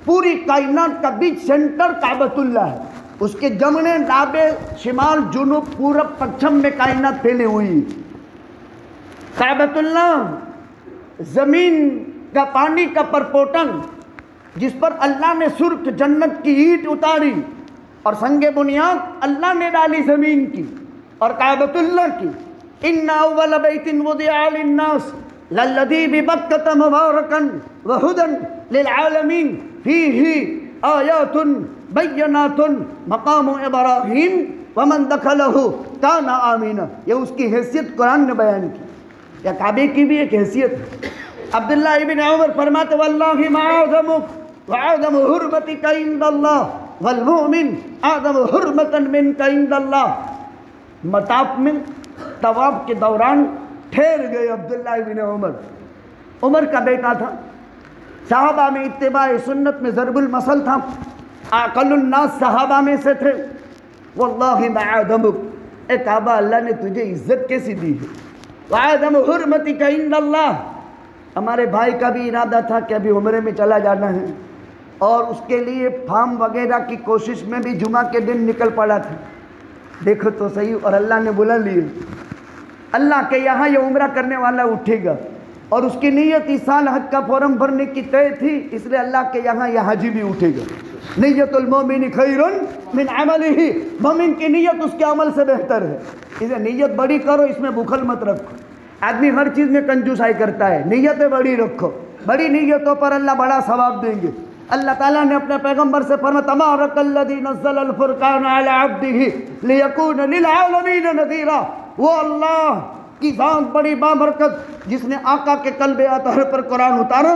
پوری کائنات کا بیچ سینٹر کعبۃ اللہ ہے. اس کے جمنے نابے شمال جنوب پورب پچھم میں کائنات پھیلی ہوئی. کعبۃ اللہ زمین کا پانی کا پرپوٹن جس پر اللہ نے سرخ جنت کی اینٹ اتاری اور سنگ بنیاد اللہ نے ڈالی زمین کی اور کعبۃ اللہ کی. ان اول بیت وضع للناس للذی ببکۃ مبارکا وہدی للعالمین فیہ آیات بینات مقام ابراہیم ومن دخلہ کان آمین. یہ اس کی حیثیت قرآن نے بیان کی. یا کعبے کی بھی ایک حیثیت ہے. عبداللہ ابن عمر فرماتے واللہ ما اعظمک واعظم حرمتک عند اللہ والمؤمن اعظم حرمتا منک عند اللہ. مطاف میں طواف کے دوران ٹھہر گئے عبداللہ ابن عمر. عمر کا بیٹا تھا، صحابہ میں اتباع سنت میں ضرب المثل تھا، اقل الناس صحابہ میں سے تھے. واللہ ما اعظمک، اے کعبہ اللہ نے تجھے عزت کیسی دی ہے، واعظم حرمتک عند اللہ. ہمارے بھائی کا بھی ارادہ تھا کہ ابھی عمرے میں چلا جانا ہے، اور اس کے لیے فارم وغیرہ کی کوشش میں بھی جمعہ کے دن نکل پڑا تھا. دیکھو تو صحیح، اور اللہ نے بلا لیے. اللہ کے یہاں یہ عمرہ کرنے والا اٹھے گا، اور اس کی نیت اس سال حج کا فارم بھرنے کی طے تھی، اس لیے اللہ کے یہاں یہ حاجی بھی اٹھے گا. نیت المومن خیر من عملہ، مومن کی نیت اس کے عمل سے بہتر ہے. اسے نیت بڑی کرو، اس میں بخل مت رکھو. آدمی ہر چیز میں کنجوسائی کرتا ہے، نیتیں بڑی رکھو، بڑی نیتوں پر اللہ بڑا ثواب دیں گے. اللہ تعالیٰ نے اپنے پیغمبر سے فرمایا تبارک الذی نزل الفرقان علی عبدہ لیکون للعالمین نذیرا. وہ اللہ کی ذات بڑی بابرکت جس نے آقا کے قلب اطہر پر قرآن اتارا.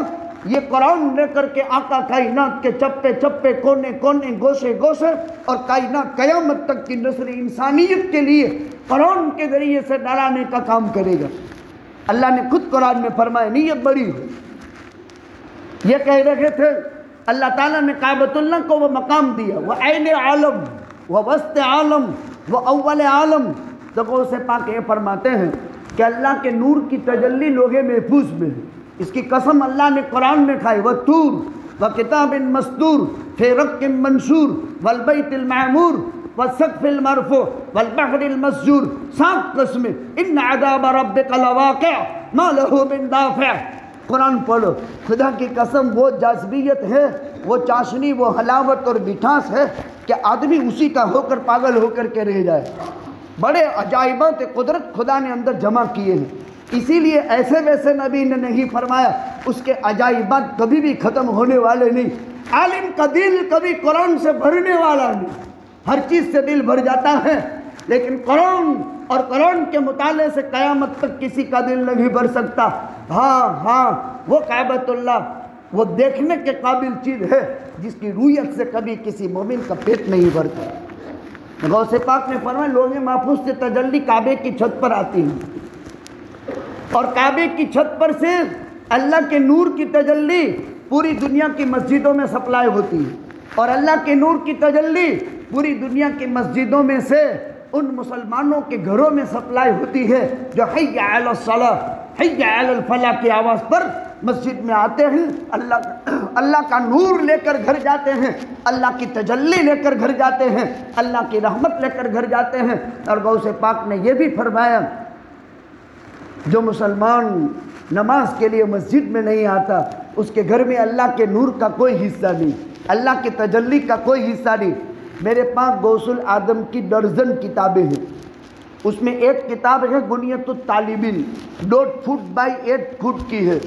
یہ قرآن لے کر کے آقا کائنات کے چپے چپے، کونے کونے، گوشے گوشے اور کائنات قیامت تک کی نسل انسانیت کے لیے قرآن کے ذریعے سے ڈرانے کا کام کرے گا. اللہ نے خود قرآن میں فرمایا نیت بڑی ہے. یہ کہہ رہے تھے اللہ تعالیٰ نے کعبۃ اللہ کو وہ مقام دیا، وہ عین عالم، وہ وسط عالم، وہ اول عالم. تو غوث پاک یہ فرماتے ہیں کہ اللہ کے نور کی تجلی لوح محفوظ میں ہے. اس کی قسم اللہ نے قرآن میں کھائی، وَالطُّورِ وَكِتَابٍ مَّسْطُورٍ فِي رَقٍّ مَّنشُورٍ وَالْبَيْتِ الْمَعْمُورِ وَالسَّقْفِ الْمَرْفُوعِ وَالْبَحْرِ الْمَسْجُورِ. 7 قسمیں. إِنَّ عَذَابَ رَبِّكَ لَوَاقِعٌ مَا لَهُ مِن دَافِعٍ. قرآن پڑھو. خدا کی قسم وہ جاذبیت ہے، وہ چاشنی، وہ حلاوت اور مٹھاس ہے کہ آدمی اسی کا ہو کر پاگل ہو کر کے رہ جائے. بڑے عجائبات قدرت خدا نے اندر جمع کیے ہیں. اسی لیے ایسے ویسے نبی نے نہیں فرمایا، اس کے عجائبات کبھی بھی ختم ہونے والے نہیں. عالم کا دل کبھی قرآن سے بھرنے والا نہیں. ہر چیز سے دل بھر جاتا ہے، لیکن قرآن اور قرآن کے مطالعے سے قیامت تک کسی کا دل نہیں بھر سکتا۔ ہاں وہ کعبۃ اللہ وہ دیکھنے کے قابل چیز ہے جس کی رویت سے کبھی کسی مومن کا پیٹ نہیں بھرتا۔ غوث پاک نے فرمایا لوح محفوظ سے تجلی کعبے کی چھت پر آتی ہے، اور کعبے کی چھت پر سے اللہ کے نور کی تجلی پوری دنیا کی مسجدوں میں سپلائی ہوتی ہے، اور اللہ کے نور کی تجلی پوری دنیا کی مسجدوں میں سے ان مسلمانوں کے گھروں میں سپلائی ہوتی ہے جو حی علی الصلاۃ حی علی الفلاح کی آواز پر مسجد میں آتے ہیں، اللہ کا نور لے کر گھر جاتے ہیں، اللہ کی تجلی لے کر گھر جاتے ہیں، اللہ کی رحمت لے کر گھر جاتے ہیں۔ اور غوث پاک نے یہ بھی فرمایا جو مسلمان نماز کے لیے مسجد میں نہیں آتا اس کے گھر میں اللہ کے نور کا کوئی حصہ نہیں، اللہ کی تجلی کا کوئی حصہ نہیں۔ میرے پاس غوث العظم کی درجن کتابیں ہیں، اس میں ایک کتاب ہے بنیۃ الطالبین 1.5 فٹ بائی 8 فٹ کی ہے،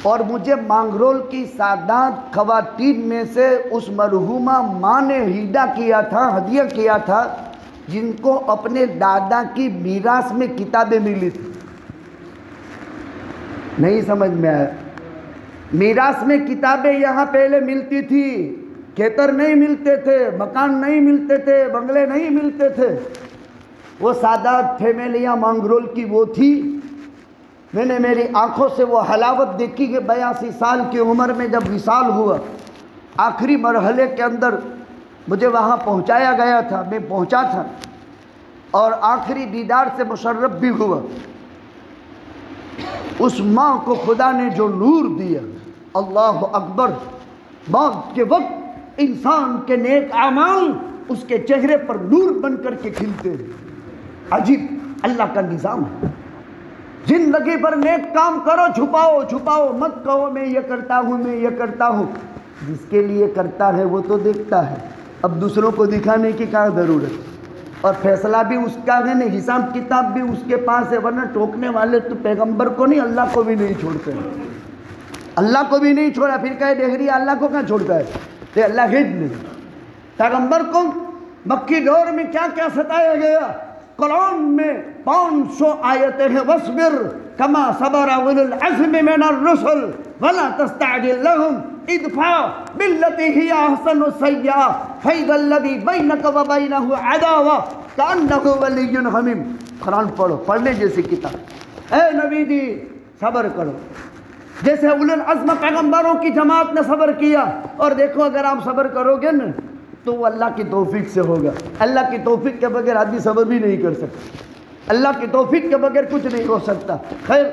اور مجھے مانگرول کی سادات خواتین میں سے اس مرحومہ ماں نے ہدیہ کیا تھا جن کو اپنے دادا کی میراث میں کتابیں ملی تھی۔ نہیں سمجھ میں آیا؟ میراث میں کتابیں یہاں پہلے ملتی تھی، کھیتر نہیں ملتے تھے، مکان نہیں ملتے تھے، بنگلے نہیں ملتے تھے۔ وہ سادات فیملیاں مانگرول کی وہ تھی، میں نے میری آنکھوں سے وہ حلاوت دیکھی کہ 82 سال کی عمر میں جب وصال ہوا، آخری مرحلے کے اندر مجھے وہاں پہنچایا گیا تھا، میں پہنچا تھا اور آخری دیدار سے مشرف بھی ہوا۔ اس ماں کو خدا نے جو نور دیا، اللہ اکبر، موت کے وقت انسان کے نیک اعمال اس کے چہرے پر نور بن کر کے کھلتے ہیں۔ عجیب اللہ کا نظام ہے۔ زندگی پر نیک کام کرو، چھپاؤ مت کہو میں یہ کرتا ہوں، جس کے لیے کرتا ہے وہ تو دیکھتا ہے، اب دوسروں کو دکھانے کی کیا ضرورت؟ اور فیصلہ بھی اس کا ہے نہیں، حساب کتاب بھی اس کے پاس ہے، ورنہ ٹوکنے والے تو پیغمبر کو نہیں اللہ کو بھی نہیں چھوڑتے ہیں، اللہ کو بھی نہیں چھوڑا، پھر کہے ڈہری اللہ کو کہاں چھوڑتا ہے؟ یہ اللہ ہی نہیں۔ پیغمبر کو مکی دور میں کیا کیا ستایا گیا، قرآن میں 500 آیتیں ہیں، وَاصْبِرْ كَمَا صَبَرَ أُولُو الْعَزْمِ مِنَ الرُّسُلِ وَلَا تَسْتَعْجِلْ لَهُمْ ادْفَعْ بِالَّتِي هِيَ أَحْسَنُ السَّيِّئَةَ فَإِذَا الَّذِي بَيْنَكَ وَبَيْنَهُ عَدَاوَةٌ كَأَنَّهُ وَلِيٌّ حَمِيمٌ۔ قرآن پڑھنے جیسی کتاب۔ اے نبی جی صبر کرو، جیسے اولو العزم پیغمبروں کی جماعت نے صبر کیا، اور دیکھو اگر آپ صبر کرو گے نا تو وہ اللہ کی توفیق سے ہوگا۔ اللہ کی توفیق کے بغیر آدمی صبر بھی نہیں کر سکتا، اللہ کی توفیق کے بغیر کچھ نہیں ہو سکتا۔ خیر،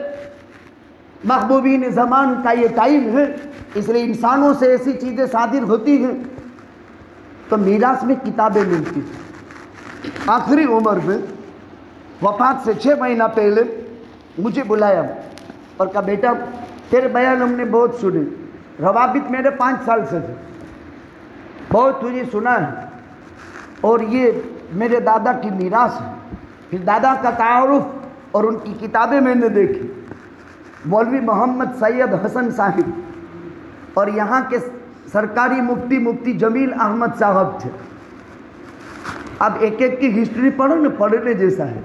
محبوبین زمان کا یہ ٹائم ہے، اس لیے انسانوں سے ایسی چیزیں صادر ہوتی ہیں تو میراث میں کتابیں ملتی۔ آخری عمر میں وفات سے 6 مہینہ پہلے مجھے بلایا اور کہا بیٹا تیرے بیان ہم نے بہت سنے، روابط میرے 5 سال سے تھے، بہت تجھے سنا ہے، اور یہ میرے دادا کی میراث ہے۔ پھر دادا کا تعارف اور ان کی کتابیں میں نے دیکھی، مولوی محمد سید حسن صاحب اور یہاں کے سرکاری مفتی جمیل احمد صاحب تھے۔ اب ایک ایک کی ہسٹری پڑھو نا، پڑھنے جیسا ہے۔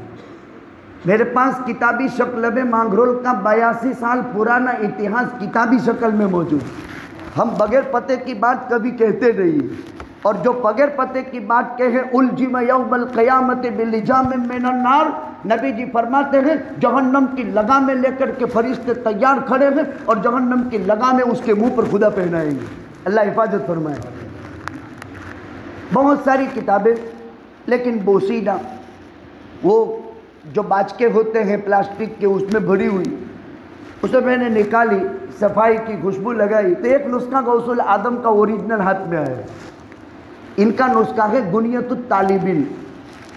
میرے پاس کتابی شکل میں مانگرول کا 82 سال پرانا اتہاس کتابی شکل میں موجود ہے۔ ہم بغیر پتے کی بات کبھی کہتے نہیں، اور جو بغیر پتے کی بات کہے الجم یوم القیامت بلجام من النار، نبی جی فرماتے ہیں جہنم کی لگامیں لے کر کے فرشتے تیار کھڑے ہیں اور جہنم کی لگامیں اس کے منہ پر خدا پہنائیں گے۔ اللہ حفاظت فرمائے۔ بہت ساری کتابیں، لیکن بوسیدہ وہ جو باچکے ہوتے ہیں پلاسٹک کے اس میں بھری ہوئی، اسے میں نے نکالی، صفائی کی، خوشبو لگائی تو ایک نسخہ غوث العظم کا اوریجنل ہاتھ میں آیا۔ ان کا نسخہ ہے بنیۃ الطالبین۔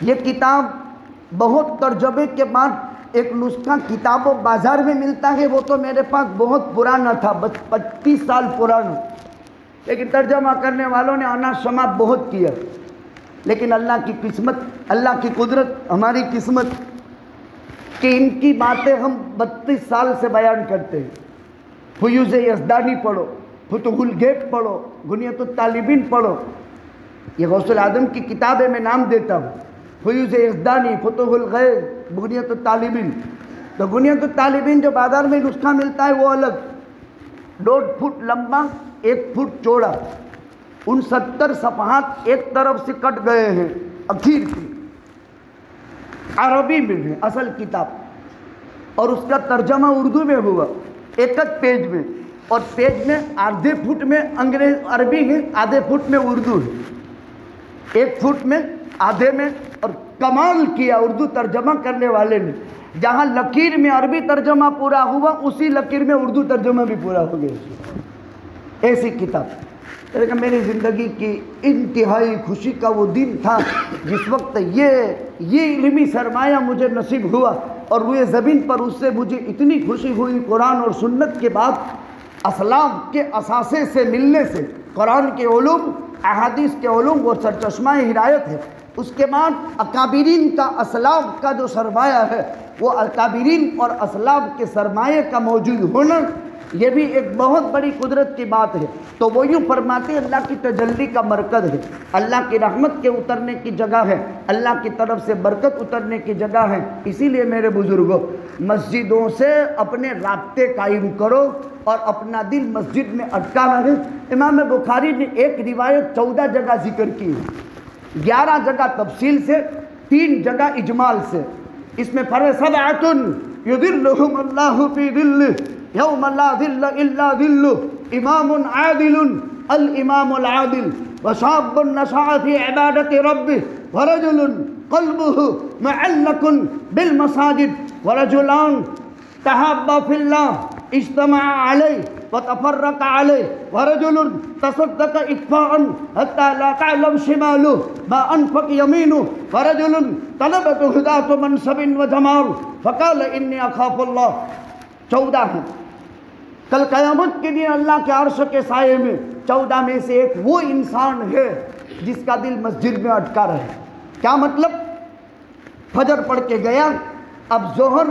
یہ کتاب بہت ترجمے کے بعد ایک نسخہ کتاب و بازار میں ملتا ہے، وہ تو میرے پاس بہت پرانا تھا، 25 سال پرانا، لیکن ترجمہ کرنے والوں نے انا شمع بہت کیا۔ لیکن اللہ کی قسمت، اللہ کی قدرت، ہماری قسمت کہ ان کی باتیں ہم 32 سال سے بیان کرتے ہیں۔ فیوز یزدانی پڑھو، فتح الغیب پڑھو، بنیۃ الطالبین پڑھو، یہ غوث العظم کی کتاب ہے، میں نام دیتا ہوں۔ فیوز یزدانی، فتح الغیب، بنیت الطالبین۔ تو بنیت الطالبین جو بازار میں نسخہ ملتا ہے وہ الگ، 1.5 فٹ لمبا 1 فٹ چوڑا، 69 صفحات ایک طرف سے کٹ گئے ہیں، اخیر کی عربی میں ہے اصل کتاب، اور اس کا ترجمہ اردو میں ہوا ایک پیج میں، اور پیج میں آدھے فٹ میں عربی ہے، آدھے فٹ میں اردو ہے، 1 فٹ میں آدھے میں۔ اور کمال کیا اردو ترجمہ کرنے والے نے، جہاں لکیر میں عربی ترجمہ پورا ہوا اسی لکیر میں اردو ترجمہ بھی پورا ہو گیا، ایسی کتاب۔ لیکن میری زندگی کی انتہائی خوشی کا وہ دن تھا جس وقت یہ علمی سرمایہ مجھے نصیب ہوا، اور روئے زمین پر اس سے مجھے اتنی خوشی ہوئی، قرآن اور سنت کے بعد اسلاف کے اثاثے سے ملنے سے، قرآن کے علوم، احادیث کے علوم وہ سرچشمہ ہدایت ہے، اس کے بعد اکابرین کا اسلاف کا جو سرمایہ ہے، وہ اکابرین اور اسلاف کے سرمایہ کا موجود ہونا، یہ بھی ایک بہت بڑی قدرت کی بات ہے۔ تو وہ یوں فرماتے ہیں اللہ کی تجلی کا مرکز ہے، اللہ کی رحمت کے اترنے کی جگہ ہے، اللہ کی طرف سے برکت اترنے کی جگہ ہے۔ اسی لیے میرے بزرگوں، مسجدوں سے اپنے رابطے قائم کرو اور اپنا دل مسجد میں اٹکا رہے۔ امام بخاری نے ایک روایت 14 جگہ ذکر کی ہے، 11 جگہ تفصیل سے، 3 جگہ اجمال سے۔ اس میں فَسَبْعَةٌ يُظِلُّهُمُ اللَّهُ فِي ظِلِّهِ يوم لا ظل الا ظله امام عادل الامام العادل وشاب نشأ في عبادة ربه ورجل قلبه معلق بالمساجد ورجلان تحابا في الله اجتمع عليه وتفرق عليه ورجل تصدق إخفاء حتى لا تعلم شماله ما أنفق يمينه ورجل طلبته ذات منصب وجمال فقال إني أخاف الله۔ 14 ہیں۔ کل قیامت کے دن اللہ کے عرش کے سائے میں 14 میں سے ایک وہ انسان ہے جس کا دل مسجد میں اٹکا رہے۔ کیا مطلب؟ فجر پڑھ کے گیا، اب ظہر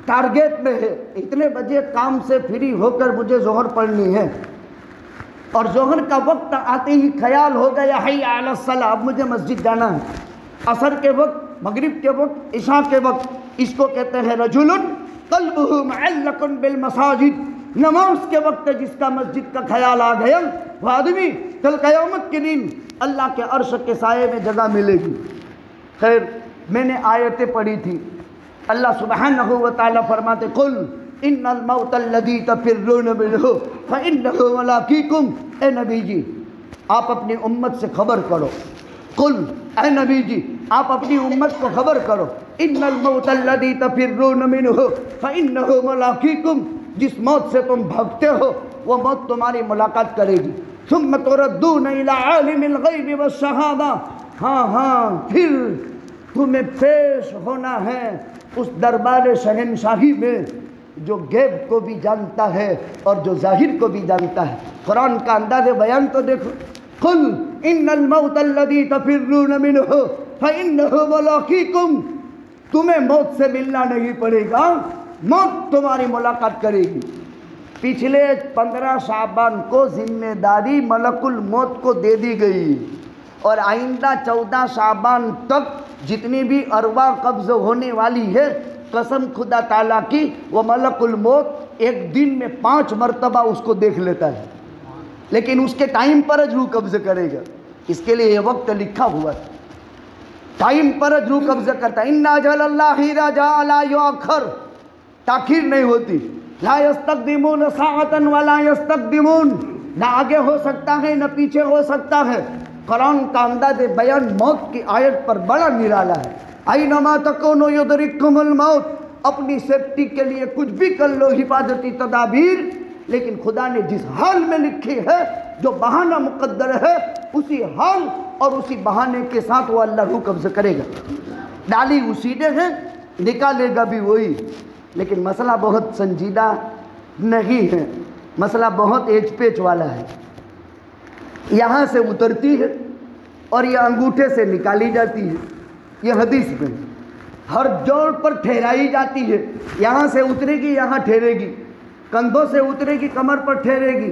ٹارگیٹ میں ہے، اتنے بجے کام سے فری ہو کر مجھے ظہر پڑھنی ہے، اور ظہر کا وقت آتے ہی خیال ہو گیا حی علی الصلاۃ، اب مجھے مسجد جانا ہے۔ عصر کے وقت، مغرب کے وقت، عشاء کے وقت، اس کو کہتے ہیں رجل قلبہ معلق بالمساجد، نماز کے وقت جس کا مسجد کا خیال آ گیا، وہ آدمی کل قیامت کے دن اللہ کے عرش کے سائے میں جگہ ملے گی۔ خیر، میں نے آیتیں پڑھی تھی، اللہ سبحانہ و تعالیٰ فرماتے قل ان الموت الذی تفرون منہ فانہ ملاقیکم۔ اے نبی جی آپ اپنی امت سے خبر کرو، قل اے نبی جی آپ اپنی امت کو خبر کرو، ان الموت الذی تفرون منہ فانہ ملاقیکم، جس موت سے تم بھاگتے ہو وہ موت تمہاری ملاقات کرے گی۔ ثم تردون الی عالم الغیب والشہادہ، ہاں پھر تمہیں پیش ہونا ہے اس دربار شہنشاہی میں جو غیب کو بھی جانتا ہے اور جو ظاہر کو بھی جانتا ہے۔ قرآن کا انداز بیان تو دیکھو، قل ان الموت الذی تفرون منہ فانہ ملاقیکم، تمہیں موت سے ملنا نہیں پڑے گا، موت تمہاری ملاقات کرے گی۔ پچھلے 15 شعبان کو ذمہ داری ملک الموت کو دے دی گئی، اور آئندہ 14 شعبان تک جتنی بھی ارواح قبض ہونے والی ہے، قسم خدا تعالیٰ کی، وہ ملک الموت ایک دن میں 5 مرتبہ اس کو دیکھ لیتا ہے، لیکن اس کے ٹائم پر روح قبض کرے گا۔ اس کے لیے یہ وقت لکھا ہوا ہے، ٹائم پر روح قبض کرتا ہے۔ ان اجل اللہ اذا جاء لا یؤخر، تاخیر نہیں ہوتی۔ لا یستقدمون ساعۃ ولا یستقدمون، نہ آگے ہو سکتا ہے نہ پیچھے ہو سکتا ہے۔ قرآن کا انداز بیان موت کی آیت پر بڑا نرالا ہے۔ اینما تکونوا یدرککم الموت، اپنی سیفٹی کے لیے کچھ بھی کر لو حفاظتی تدابیر، لیکن خدا نے جس حال میں لکھی ہے، جو بہانہ مقدر ہے، اسی حال اور اسی بہانے کے ساتھ وہ اللہ روح قبض کرے گا۔ ڈالی اسی نے ہے، نکالے گا بھی وہی۔ لیکن مسئلہ بہت سنجیدہ نہیں ہے، مسئلہ بہت ایج پیچ والا ہے۔ یہاں سے اترتی ہے اور یہ انگوٹھے سے نکالی جاتی ہے، یہ حدیث میں ہر جوڑ پر ٹھہرائی جاتی ہے۔ یہاں سے اترے گی، یہاں ٹھہرے گی، کندھوں سے اترے گی، کمر پر ٹھہرے گی،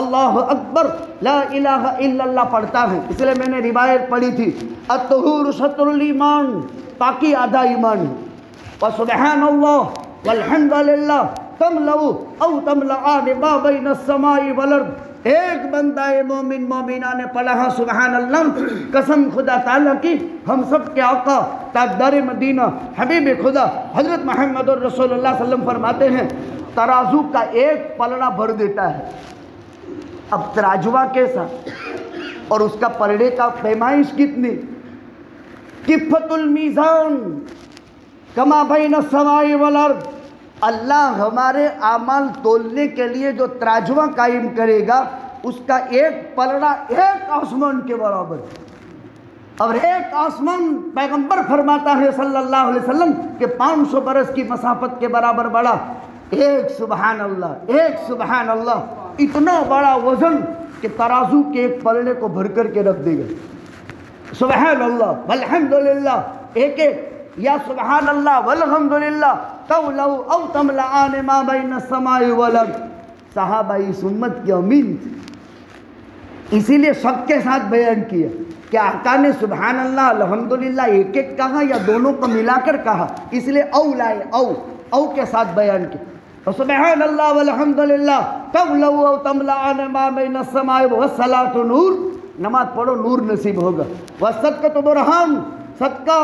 اللہ اکبر لا الہ الا اللہ پڑھتا ہے. اس لیے میں نے روایت پڑھی تھی الطہور شطر الایمان، پاکی آدھا ایمان ہے. وسبحان اللہ والحمد للہ تملأ او تملأان ما بین السماء والارض. ایک بندہ مومن مومنہ نے پڑھا سبحان اللہ، قسم خدا تعالیٰ کی ہم سب کے آقا تاجدار مدینہ حبیب خدا حضرت محمد رسول اللہ صلی اللہ علیہ وسلم فرماتے ہیں ترازو کا ایک پلڑا بھر دیتا ہے. اب تراجوا کیسا اور اس کا پلڑے کا پیمائش کتنی؟ کفۃ المیزان کما بین السماء والارض. اللہ ہمارے اعمال تولنے کے لیے جو تراجوا قائم کرے گا اس کا ایک پلڑا ایک آسمان کے برابر ہے. اور ایک آسمان پیغمبر فرماتا ہے صلی اللہ علیہ وسلم کہ 500 برس کی مسافت کے برابر بڑا. ایک سبحان اللہ، ایک سبحان اللہ، اتنا بڑا وزن کہ ترازو کے ایک پلڑے کو بھر کر کے رکھ دے گا. سبحان اللہ والحمدللہ، ایک ایک یا سبحان اللہ والحمدللہ تملأ او تملأان ما بین السماء والارض. صحابہ اس امت کے امین تھے، اسی لیے سب کے ساتھ بیان کیا کہ آقا نے سبحان اللہ الحمدللہ ایک ایک کہا یا دونوں کو ملا کر کہا، اس لیے او لائے، او کے ساتھ بیان کیا. سبحان اللہ والحمدللہ تملأ او تملأان ما بین السماء والصلاۃ نور. نماز پڑھو نور نصیب ہوگا. والصدقۃ برہان، صدقہ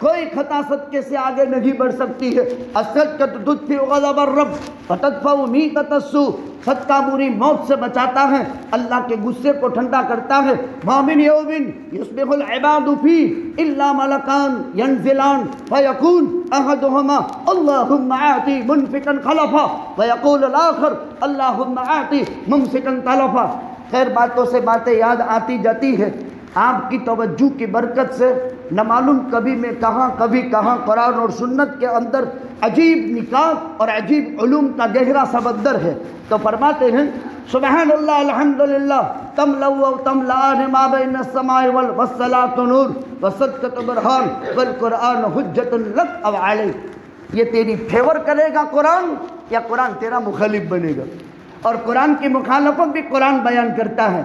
کوئی خطا صدقے سے آگے نہیں بڑھ سکتی ہے. الصدقۃ تطفئ غضب الرب وتدفع میتۃ السوء، صدقہ بری موت سے بچاتا ہے، اللہ کے غصے کو ٹھنڈا کرتا ہے. مومن یومن یصبح العباد فیہ الا ملکان ینزلان فیقول احدہما اللہم آتی منفقا خلفا ویقول الاخر اللہم آتی ممسکا تلفا. خیر باتوں سے باتیں یاد آتی جاتی ہے. آپ کی توجہ کی برکت سے نہ معلوم کبھی میں کہاں کبھی کہاں قرآن اور سنت کے اندر عجیب نکات اور عجیب علوم کا گہرا سمندر ہے. تو فرماتے ہیں سبحان اللہ الحمدللہ تملأ او تملأان ما بین السماء والصلاۃ نور والصدقۃ برہان والقرآن حجۃ لک او علیک. یہ تیری فیور کرے گا قرآن یا قرآن تیرا مخالف بنے گا؟ اور قرآن کی مخالفت بھی قرآن بیان کرتا ہے.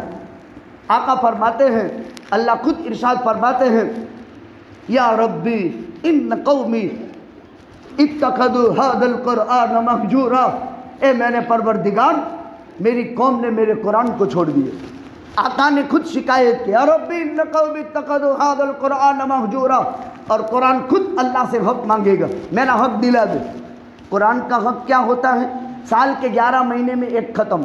آقا فرماتے ہیں، اللہ خود ارشاد فرماتے ہیں یا ربی ان قومی اتخذوا هذا القرآن مہجورا. اے میرے پروردگار میری قوم نے میرے قرآن کو چھوڑ دیا. آقا نے خود شکایت کی یا ربی ان قومی اتخذوا هذا القرآن مہجورا. اور قرآن خود اللہ سے حق مانگے گا، میرا حق دلا دے. قرآن کا حق کیا ہوتا ہے؟ سال کے 11 مہینے میں ایک ختم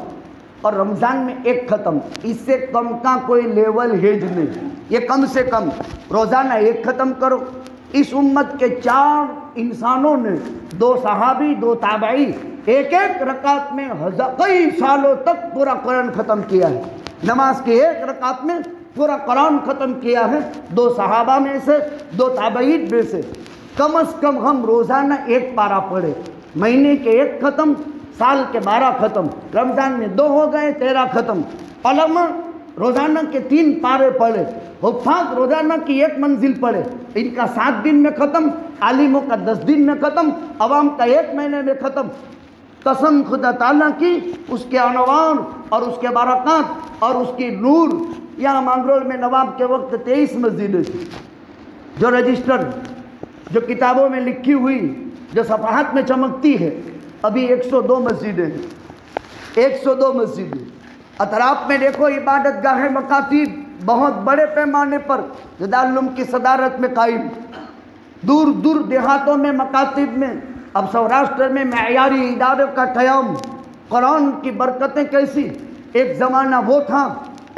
اور رمضان میں ایک ختم. اس سے کم کا کوئی لیول ہیج نہیں. یہ کم سے کم روزانہ ایک ختم کرو. اس امت کے 4 انسانوں نے، 2 صحابی 2 تابعی، ایک ایک رکعت میں کئی سالوں تک پورا قرآن ختم کیا ہے. نماز کی ایک رکعت میں پورا قرآن ختم کیا ہے. 2 صحابہ میں سے 2 تابعین میں سے. کم از کم ہم روزانہ ایک پارہ پڑھے. مہینے کے 1 ختم، سال کے 12 ختم، رمضان میں 2 ہو گئے 13 ختم. علماء روزانہ کے 3 پارے پڑھے، حفاظ روزانہ کی 1 منزل پڑھے. ان کا 7 دن میں ختم، عالموں کا 10 دن میں ختم، عوام کا 1 مہینے میں ختم. قسم خدا تعالیٰ کی اس کے انوار اور اس کے برکات اور اس کی نور. یہاں مانگرول میں نواب کے وقت 23 مسجدیں تھیں جو رجسٹر، جو کتابوں میں لکھی ہوئی، جو صفحات میں چمکتی ہے. ابھی 102 مسجدیں ہیں. 102 مسجدیں. اطراف میں دیکھو عبادت گاہ مکاتب بہت بڑے پیمانے پر دارالعلوم کی صدارت میں قائم. دور دور دیہاتوں میں مکاتب میں، اب سوراشٹر میں معیاری اداروں کا قیام. قرآن کی برکتیں کیسی. ایک زمانہ وہ تھا،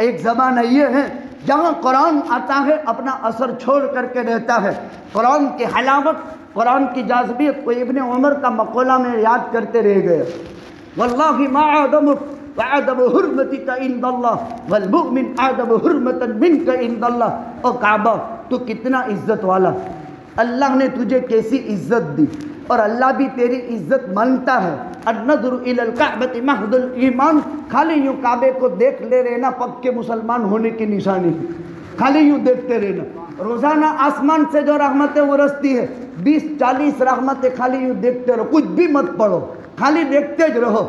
ایک زمانہ یہ ہے جہاں قرآن آتا ہے اپنا اثر چھوڑ کر کے رہتا ہے. قرآن کی حلاوت، قرآن کی جاذبیت کو ابن عمر کا مقولہ میں یاد کرتے رہ گئے. واللہ ما آدمک وعدم حرمتک عند اللہ والمؤمن آدم حرمتا منک عند اللہ. او کعبہ تو کتنا عزت والا، اللہ نے تجھے کیسی عزت دی اور اللہ بھی تیری عزت مانتا ہے. النظر الی الکعبۃ محض الایمان. خالی یوں کعبے کو دیکھ لے رہنا پکے مسلمان ہونے کی نشانی ہے. خالی یوں دیکھتے رہنا. روزانہ آسمان سے جو رحمتیں برستی ہے 20-40 رحمتیں خالی یوں دیکھتے رہو. کچھ بھی مت پڑھو، خالی دیکھتے رہو.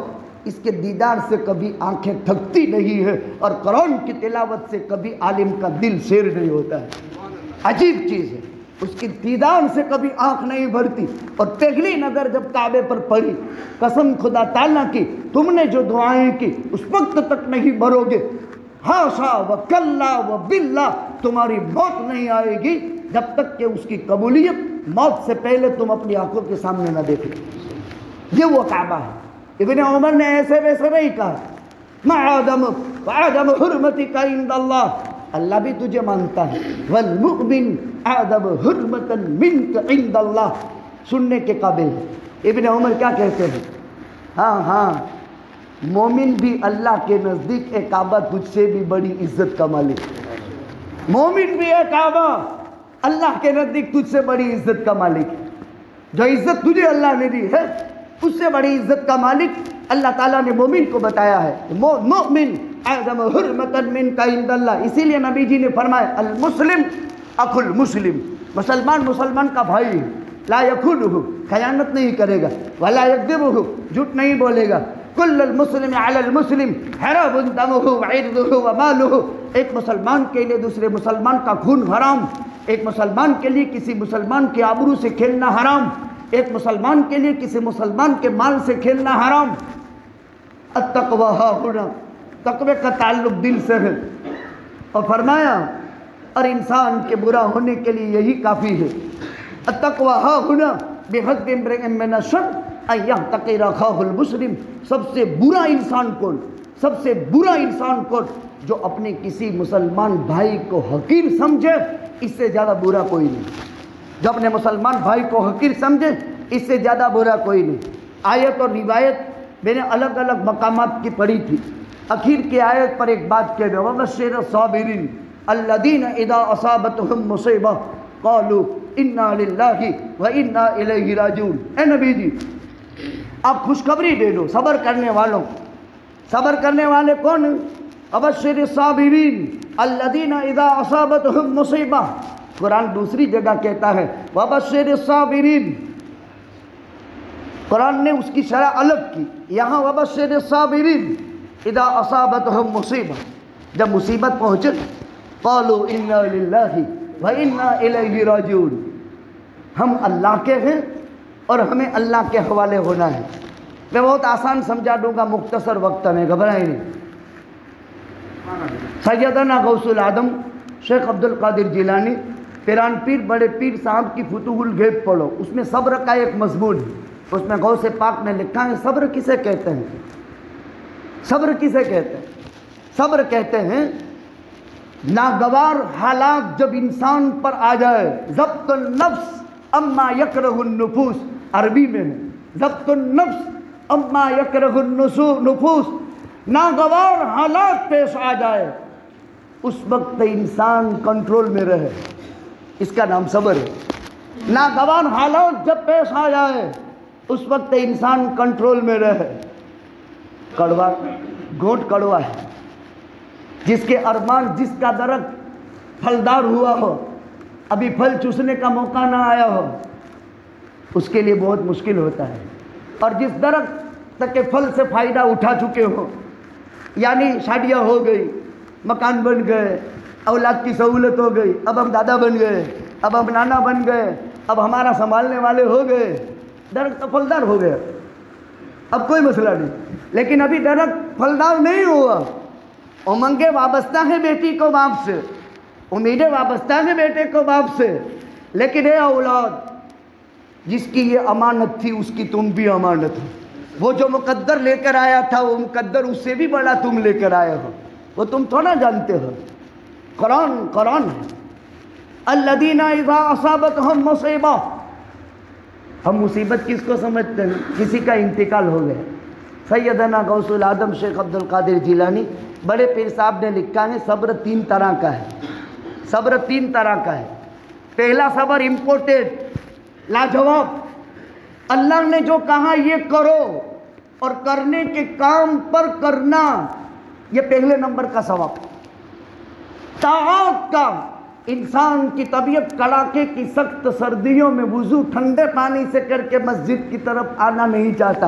اس کے دیدار سے کبھی آنکھیں تھکتی نہیں ہے، اور قرآن کی تلاوت سے کبھی عالم کا دل سیر نہیں ہوتا ہے۔ عجیب چیز ہے، اس کی دیدار سے کبھی آنکھ نہیں بھرتی۔ اور پہلی نظر جب کعبے پر پڑی، قسم خدا تعالیٰ کی تم نے جو دعائیں کی اس وقت تک نہیں مرو گے، ہاشا و کلا و باللہ، تمہاری موت نہیں آئے گی جب تک کہ اس کی قبولیت موت سے پہلے تم اپنی آنکھوں کے سامنے نہ دیکھو۔ یہ وہ کعبہ ہے۔ ابن عمر نے ایسے ویسے نہیں کہا وَعَدَمُ حُرْمَتِكَ عِنْدَ اللَّهِ، اللہ بھی تجھے مانتا ہے، وَالْمُؤْمِنُ أَعْظَمُ حُرْمَةً مِنْكَ عِنْدَ اللَّهِ، سننے کے قابل ہے۔ ابن عمر کیا کہتے ہیں؟ ہاں مومن بھی اللہ کے نزدیک ایک کعبہ تجھ سے بھی بڑی عزت کا مالک ہے۔ مومن بھی ایک کعبہ اللہ کے نزدیک تجھ سے بڑی عزت کا مالک ہے۔ جو عزت تجھے اللہ نے دی ہے اس سے بڑی عزت کا مالک اللہ تعالیٰ نے مومن کو بتایا ہے۔ مومن اعظم حرمتا منک عند اللہ، اسی لیے نبی جی نے فرمایا المسلم اخو المسلم، مسلمان کا بھائی ہے، لا یخونہ، خیانت نہیں کرے گا، ولا یکذبہ، جھوٹ نہیں بولے گا، کل المسلم علی المسلم حرام دمہ وعرضہ ومالہ، ایک مسلمان کے لیے دوسرے مسلمان کا خون حرام، ایک مسلمان کے لیے کسی مسلمان کے آبرو سے کھیلنا حرام، ایک مسلمان کے لیے کسی مسلمان کے مال سے کھیلنا حرام۔ التقوی ہا ہنا، تقوی کا تعلق دل سے ہے، اور فرمایا اور انسان کے برا ہونے کے لیے یہی کافی ہے۔ التقوی ہا ہنا بحسب امرئ من الشر ان یحتقر اخاہ المسلم، سب سے برا انسان کون؟ سب سے برا انسان کون؟ جو اپنے کسی مسلمان بھائی کو حقیر سمجھے، اس سے زیادہ برا کوئی نہیں۔ جو اپنے مسلمان بھائی کو حقیر سمجھے اس سے زیادہ برا کوئی نہیں۔ آیت اور روایت میں نے الگ الگ مقامات کی پڑھی تھی، اخیر کی آیت پر ایک بات کہہ دو، وَبَشِّرِ الصَّابِرِينَ الَّذِينَ إِذَا أَصَابَتْهُمْ مُصِیبَةٌ قَالُوا إِنَّا لِلَّهِ وَإِنَّا إِلَیْهِ رَاجِعُونَ۔ اے نبی جی آپ خوشخبری دے دو صبر کرنے والوں۔ صبر کرنے والے کون ہیں؟ وَبَشِّرِ الصَّابِرِينَ الَّذِينَ إِذَا أَصَابَتْهُمْ مُصِیبَةٌ، قرآن دوسری جگہ کہتا ہے وَبَشِّرِ الصَّابِرِينَ، قرآن نے اس کی شرح الگ کی، یہاں وَبَشِّرِ الصَّابِرِينَ اِذَا أَصَابَتْهُمْ مُصِیبَةٌ، جب مصیبت پہنچے قَالُوا إِنَّا لِلَّهِ وَإِنَّا إِلَیْهِ رَاجِعُونَ، ہم اللہ کے ہیں اور ہمیں اللہ کے حوالے ہونا ہے۔ میں بہت آسان سمجھا دوں گا مختصر وقت میں، گھبرائیں نہیں۔ سیدنا غوث العظم شیخ عبد القادر جیلانی پیران پیر بڑے پیر صاحب کی فتوح الغیب پڑھو، اس میں صبر کا ایک مضمون ہے، اس میں غوث پاک نے لکھا ہے صبر کسے کہتے ہیں؟ صبر کسے کہتے ہیں؟ صبر کہتے ہیں ناگوار حالات جب انسان پر آ جائے، ضبط النفس اما یکرہ النفوس، عربی میں ہے ضبط النفس اما یکرہ النفوس، ناگوار حالات پیش آ جائے اس وقت انسان کنٹرول میں رہے، اس کا نام صبر ہے۔ ناگوار حالات جب پیش آ جائے اس وقت انسان کنٹرول میں رہے۔ کڑوا گھونٹ کڑوا ہے، جس کے ارمان، جس کا درخت پھلدار ہوا ہو، ابھی پھل چوسنے کا موقع نہ آیا ہو، اس کے لیے بہت مشکل ہوتا ہے۔ اور جس درخت تک کے پھل سے فائدہ اٹھا چکے ہو، یعنی شادیاں ہو گئی، مکان بن گئے، اولاد کی سہولت ہو گئی، اب ہم دادا بن گئے، اب ہم نانا بن گئے، اب ہمارا سنبھالنے والے ہو گئے، درخت پھلدار ہو گیا، اب کوئی مسئلہ نہیں۔ لیکن ابھی درخت پھلدار نہیں ہوا، امنگیں وابستہ ہیں بیٹی کو باپ سے، امیدیں وابستہ ہیں بیٹے کو باپ سے، لیکن اے اولاد، جس کی یہ امانت تھی اس کی تم بھی امانت ہو۔ وہ جو مقدر لے کر آیا تھا وہ مقدر اس سے بھی بڑا تم لے کر آئے ہو، وہ تم تھوڑا جانتے ہو۔ قرآن ہے الذین اذا اصابتہم مصیبہ، ہم مصیبت کس کو سمجھتے ہیں؟ کسی کا انتقال ہو گیا۔ سیدنا غوث العظم شیخ عبد القادر جیلانی بڑے پیر صاحب نے لکھا ہے صبر 3 طرح کا ہے۔ صبر 3 طرح کا ہے۔ پہلا صبر امپورٹنٹ، لاجواب، اللہ نے جو کہا یہ کرو اور کرنے کے کام پر کرنا، یہ پہلے نمبر کا ثواب۔ طاعات کا، انسان کی طبیعت کڑاکے کی سخت سردیوں میں وضو ٹھنڈے پانی سے کر کے مسجد کی طرف آنا نہیں چاہتا،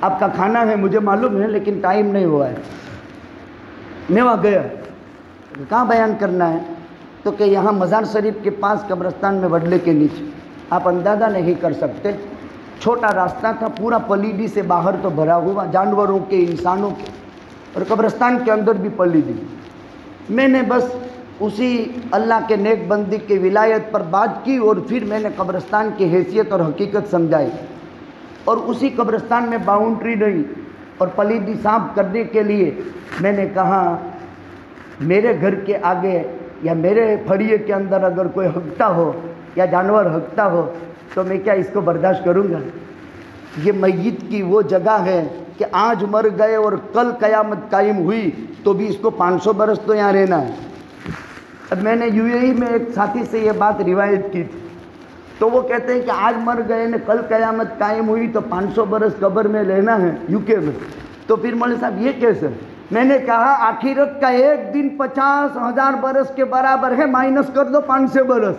آپ کا کھانا ہے مجھے معلوم ہے لیکن ٹائم نہیں ہوا ہے. میں وہاں گیا, کہاں بیان کرنا ہے؟ تو کہ یہاں مزار شریف کے پاس قبرستان میں وڈلے کے نیچے. آپ اندازہ نہیں کر سکتے, چھوٹا راستہ تھا, پورا پلیدی سے باہر تو بھرا ہوا, جانوروں کے, انسانوں کے, اور قبرستان کے اندر بھی پلیدی. میں نے بس اسی اللہ کے نیک بندی کے ولایت پر بات کی اور پھر میں نے قبرستان کی حیثیت اور حقیقت سمجھائی. اور اسی قبرستان میں باؤنڈری نہیں اور پلیدی صاف کرنے کے لیے میں نے کہا میرے گھر کے آگے یا میرے پھڑیے کے اندر اگر کوئی ہگتا ہو یا جانور ہگتا ہو تو میں کیا اس کو برداشت کروں گا؟ یہ میت کی وہ جگہ ہے کہ آج مر گئے اور کل قیامت قائم ہوئی تو بھی اس کو 500 برس تو یہاں رہنا ہے. اب میں نے UAE میں ایک ساتھی سے یہ بات روایت کی تھی, تو وہ کہتے ہیں کہ آج مر گئے نے کل قیامت قائم ہوئی تو 500 برس قبر میں لینا ہے UK میں. تو پھر مولوی صاحب یہ کیسے؟ میں نے کہا آخرت کا ایک دن 50,000 برس کے برابر ہے, مائنس کر دو 500 برس.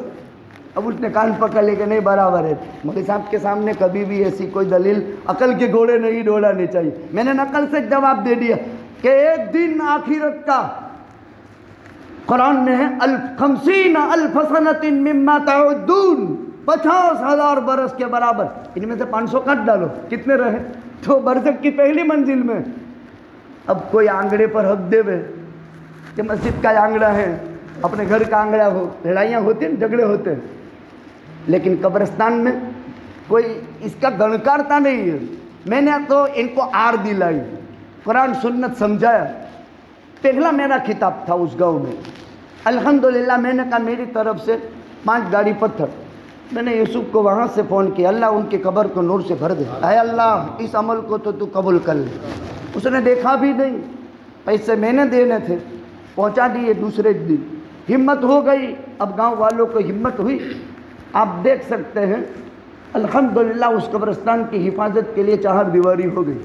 اب اس نے کان پکڑ لے کہ نہیں برابر ہے. مولوی صاحب کے سامنے کبھی بھی ایسی کوئی دلیل عقل کے گھوڑے نہیں دوڑانے چاہیے. میں نے نقل سے جواب دے دیا کہ ایک دن آخرت کا قرآن نے ہے 50,000 سنۃ مما تعدون, 50,000 برس کے برابر. ان میں سے 500 کٹ ڈالو, کتنے رہے؟ تو برزخ کی پہلی منزل میں. اب کوئی آنگڑے پر حق دے وے کہ مسجد کا آنگڑا ہے, اپنے گھر کا آنگڑا ہو, لڑائیاں ہوتی ہیں, جھگڑے ہوتے ہیں, لیکن قبرستان میں کوئی اس کا گنکارتا نہیں ہے. میں نے تو ان کو آر دلائی, قرآن سنت سمجھایا. پہلا میرا خطاب تھا اس گاؤں میں. الحمدللہ میں نے کہا میری طرف سے 5 گاڑی پتھر. میں نے یوسف کو وہاں سے فون کیا, اللہ ان کی قبر کو نور سے بھر دے, اے اللہ اس عمل کو تو قبول کر لے. اس نے دیکھا بھی نہیں, پیسے میں نے دینے تھے, پہنچا دیے دوسرے دن. ہمت ہو گئی, اب گاؤں والوں کو ہمت ہوئی. آپ دیکھ سکتے ہیں الحمدللہ اس قبرستان کی حفاظت کے لیے 4 دیواری ہو گئی.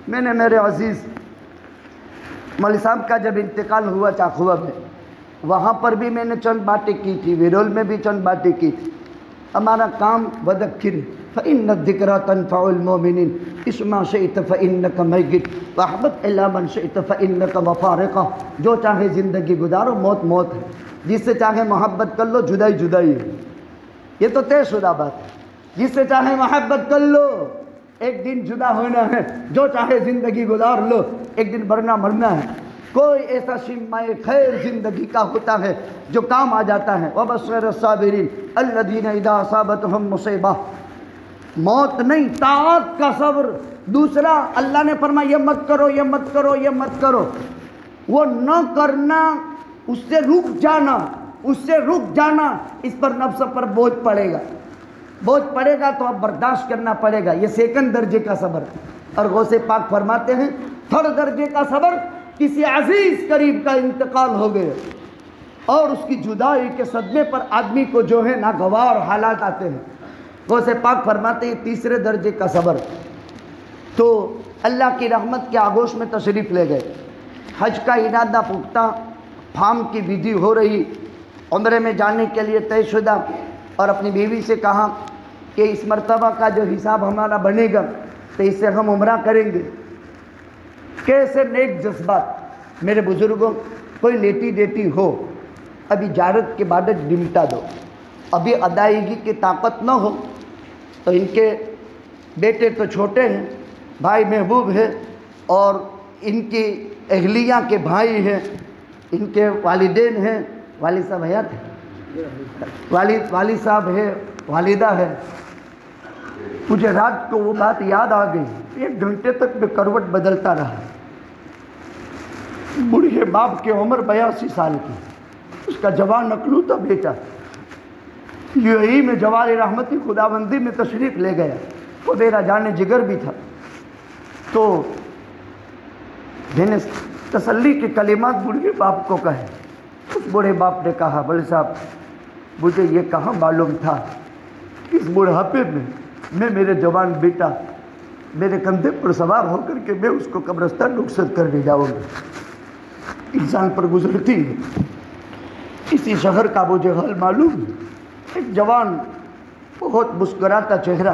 میں نے میرے عزیز مولوی صاحب کا جب انتقال ہوا چاخوا میں, وہاں پر بھی میں نے چند باتیں کی تھی, ویرول میں بھی چند باتیں کی تھی. ہمارا کام وذکر فإن الذکریٰ تنفع المؤمنین, اسمع شئت فإنک میت واحبب الی من شئت فإنک مفارقہ. جو چاہے زندگی گزارو, موت موت ہے, جس سے چاہے محبت کر لو, جدائی جدائی ہے. یہ تو طے شدہ بات ہے. جس سے چاہے محبت کر لو, ایک دن جدا ہونا ہے. جو چاہے زندگی گزار لو, ایک دن مرنا مرنا ہے. کوئی ایسا شمع خیر زندگی کا ہوتا ہے جو کام آ جاتا ہے. وَبَشِّرِ الصَّابِرِينَ الَّذِينَ إِذَا أَصَابَتْهُمْ مُصِیبَۃٌ. موت نہیں, طاعت کا صبر. دوسرا اللہ نے فرمایا یہ مت کرو, یہ مت کرو, یہ مت کرو. وہ نہ کرنا, اس سے رک جانا, اس سے رک جانا, اس پر نفس پر بوجھ پڑے گا. بوجھ پڑے گا تو اب برداشت کرنا پڑے گا. یہ سیکنڈ درجے کا صبر. اور غوث پاک فرماتے ہیں تھرڈ درجے کا صبر کسی عزیز قریب کا انتقال ہو گئے اور اس کی جدائی کے صدمے پر آدمی کو جو ہے ناگوار حالات آتے ہیں. غوث پاک فرماتے ہیں تیسرے درجے کا صبر. تو اللہ کی رحمت کے آغوش میں تشریف لے گئے. حج کا ارادہ پختہ, فارم کی ودھی ہو رہی, عمرے میں جانے کے لیے طے شدہ, اور اپنی بیوی سے کہا کہ اس مرتبہ کا جو حساب ہمارا بنے گا تو اس سے ہم عمرہ کریں گے. کیسے نیک جذبات میرے بزرگوں. کوئی لیٹی دیتی ہو, ابھی جارت کے بعد ڈمٹا دو, ابھی ادائیگی کی طاقت نہ ہو تو ان کے بیٹے تو چھوٹے ہیں, بھائی محبوب ہے, اور ان کی اہلیہ کے بھائی ہیں, ان کے والدین ہیں, والد صاحب حیات ہیں, والد صاحب ہے, والدہ ہے. مجھے رات کو وہ بات یاد آ گئی. 1 گھنٹے تک میں کروٹ بدلتا رہا. بوڑھے باپ کی عمر 82 سال کی, اس کا جوان اکلوتا بیٹا UAE میں جوار رحمتی خداوندی میں تشریف لے گیا. وہ میرا جان جگر بھی تھا. تو میں نے تسلی کے کلمات بوڑھے باپ کو کہے. اس بوڑھے باپ نے کہا بڑے صاحب مجھے یہ کہاں معلوم تھا اس بڑھاپے میں میرے جوان بیٹا میرے کندھے پر سوار ہو کر کے میں اس کو قبرستان رخصت کرنے جاؤں گا. انسان پر گزرتی ہے. اسی شہر کا مجھے حال معلوم ہے. ایک جوان بہت مسکراتا چہرہ,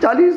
40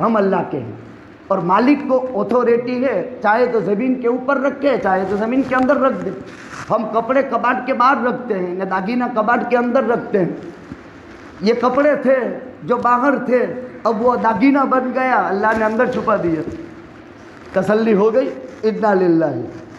ہم اللہ کے ہیں اور مالک کو اتھارٹی ہے، چاہے تو زمین کے اوپر رکھے چاہے تو زمین کے اندر رکھ دے۔ ہم کپڑے کباٹ کے باہر رکھتے ہیں یا داگینہ کباٹ کے اندر رکھتے ہیں۔ یہ کپڑے تھے جو باہر تھے، اب وہ داگینہ بن گیا، اللہ نے اندر چھپا دیا، تسلی ہو گئی۔ انا للہ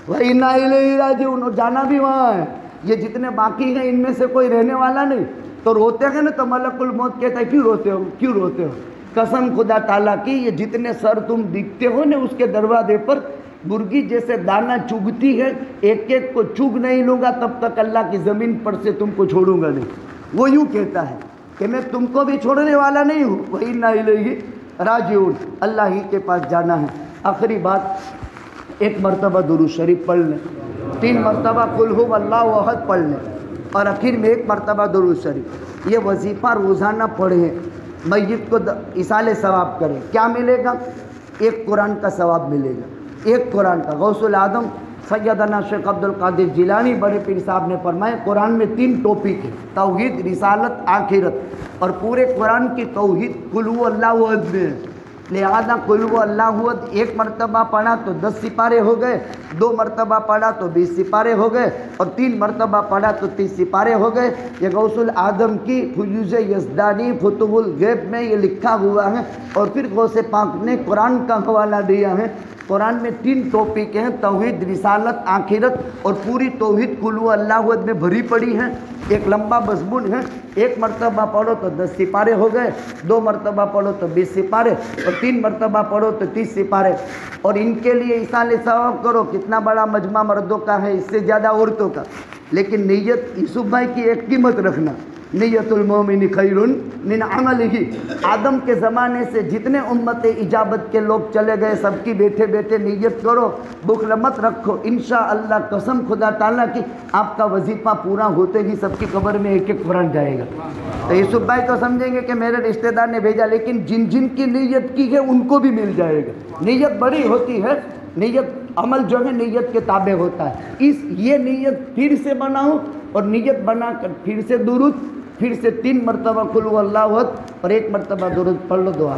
و انا الیہ راجعون، اور جانا بھی وہاں ہے۔ یہ جتنے باقی ہیں ان میں سے کوئی رہنے والا نہیں، تو روتے ہیں نا تو ملک الموت کہتا ہے کیوں روتے ہو، کیوں روتے ہو؟ قسم خدا تعالیٰ کی، یہ جتنے سر تم دیکھتے ہو نا اس کے دروازے پر مرغی جیسے دانہ چگتی ہے، ایک ایک کو چگ نہیں لوں گا تب تک اللہ کی زمین پر سے تم کو چھوڑوں گا نہیں۔ وہ یوں کہتا ہے کہ میں تم کو بھی چھوڑنے والا نہیں ہوں، وَإِنَّا إِلَيْهِ راجعون، اللہ ہی کے پاس جانا ہے۔ آخری بات، ایک مرتبہ درود شریف پڑھ لیں، 3 مرتبہ قل هو اللہ احد پڑھ لیں، اور آخر میں 1 مرتبہ درود شریف۔ یہ وظیفہ روزانہ پڑھیں، میت کو ایصال ثواب کریں۔ کیا ملے گا؟ 1 قرآن کا ثواب ملے گا، 1 قرآن کا۔ غوث العظم سیدنا شیخ عبد القادر جیلانی بڑے پیر صاحب نے فرمایا قرآن میں 3 ٹاپک ہیں، توحید، رسالت، آخرت، اور پورے قرآن کی توحید قل هو اللہ احد میں ہے۔ لہذا قل هو اللہ احد 1 مرتبہ پڑھا تو 10 سپارے ہو گئے، 2 مرتبہ پڑھا تو 20 سپارے ہو گئے، اور 3 مرتبہ پڑھا تو 30 سپارے ہو گئے۔ یہ غوث العظم کی فیوز یزدانی فتح الغیب میں یہ لکھا ہوا ہے، اور پھر غوث پاک نے قرآن کا حوالہ دیا ہے۔ قرآن میں 3 ٹاپک ہیں، توحید، رسالت، آخرت، اور پوری توحید قل هو اللہ احد میں بھری پڑی ہے۔ ایک لمبا مضمون ہے، 1 مرتبہ پڑھو تو 10 سپارے ہو گئے، 2 مرتبہ پڑھو تو 20 سپارے، اور 3 مرتبہ پڑھو تو 30 سپارے۔ اور ان کے لیے ایصال ثواب کرو، کتنا بڑا مجمع مردوں کا ہے، اس سے زیادہ عورتوں کا۔ لیکن نیت یوسف بھائی کی ایک قیمت رکھنا، نیت المومن خیر من عملہ۔ آدم کے زمانے سے جتنے امت اجابت کے لوگ چلے گئے، سب کی بیٹھے بیٹھے نیت کرو، بخل مت رکھو، انشاءاللہ قسم خدا تعالیٰ کی آپ کا وظیفہ پورا ہوتے ہی سب کی قبر میں 1 قرآن جائے گا۔ تو یوسف بھائی تو سمجھیں گے کہ میرے رشتہ دار نے بھیجا، لیکن جن جن کی نیت کی ہے ان کو بھی مل جائے گا۔ نیت بڑی ہوتی ہے، نیت عمل جو ہے نیت کے تابع ہوتا ہے۔ یہ نیت پھر سے بناؤ، اور نیت بنا کر پھر سے درود، پھر سے 3 مرتبہ قل هو اللہ احد اور 1 مرتبہ درود پڑھ لو، دعا۔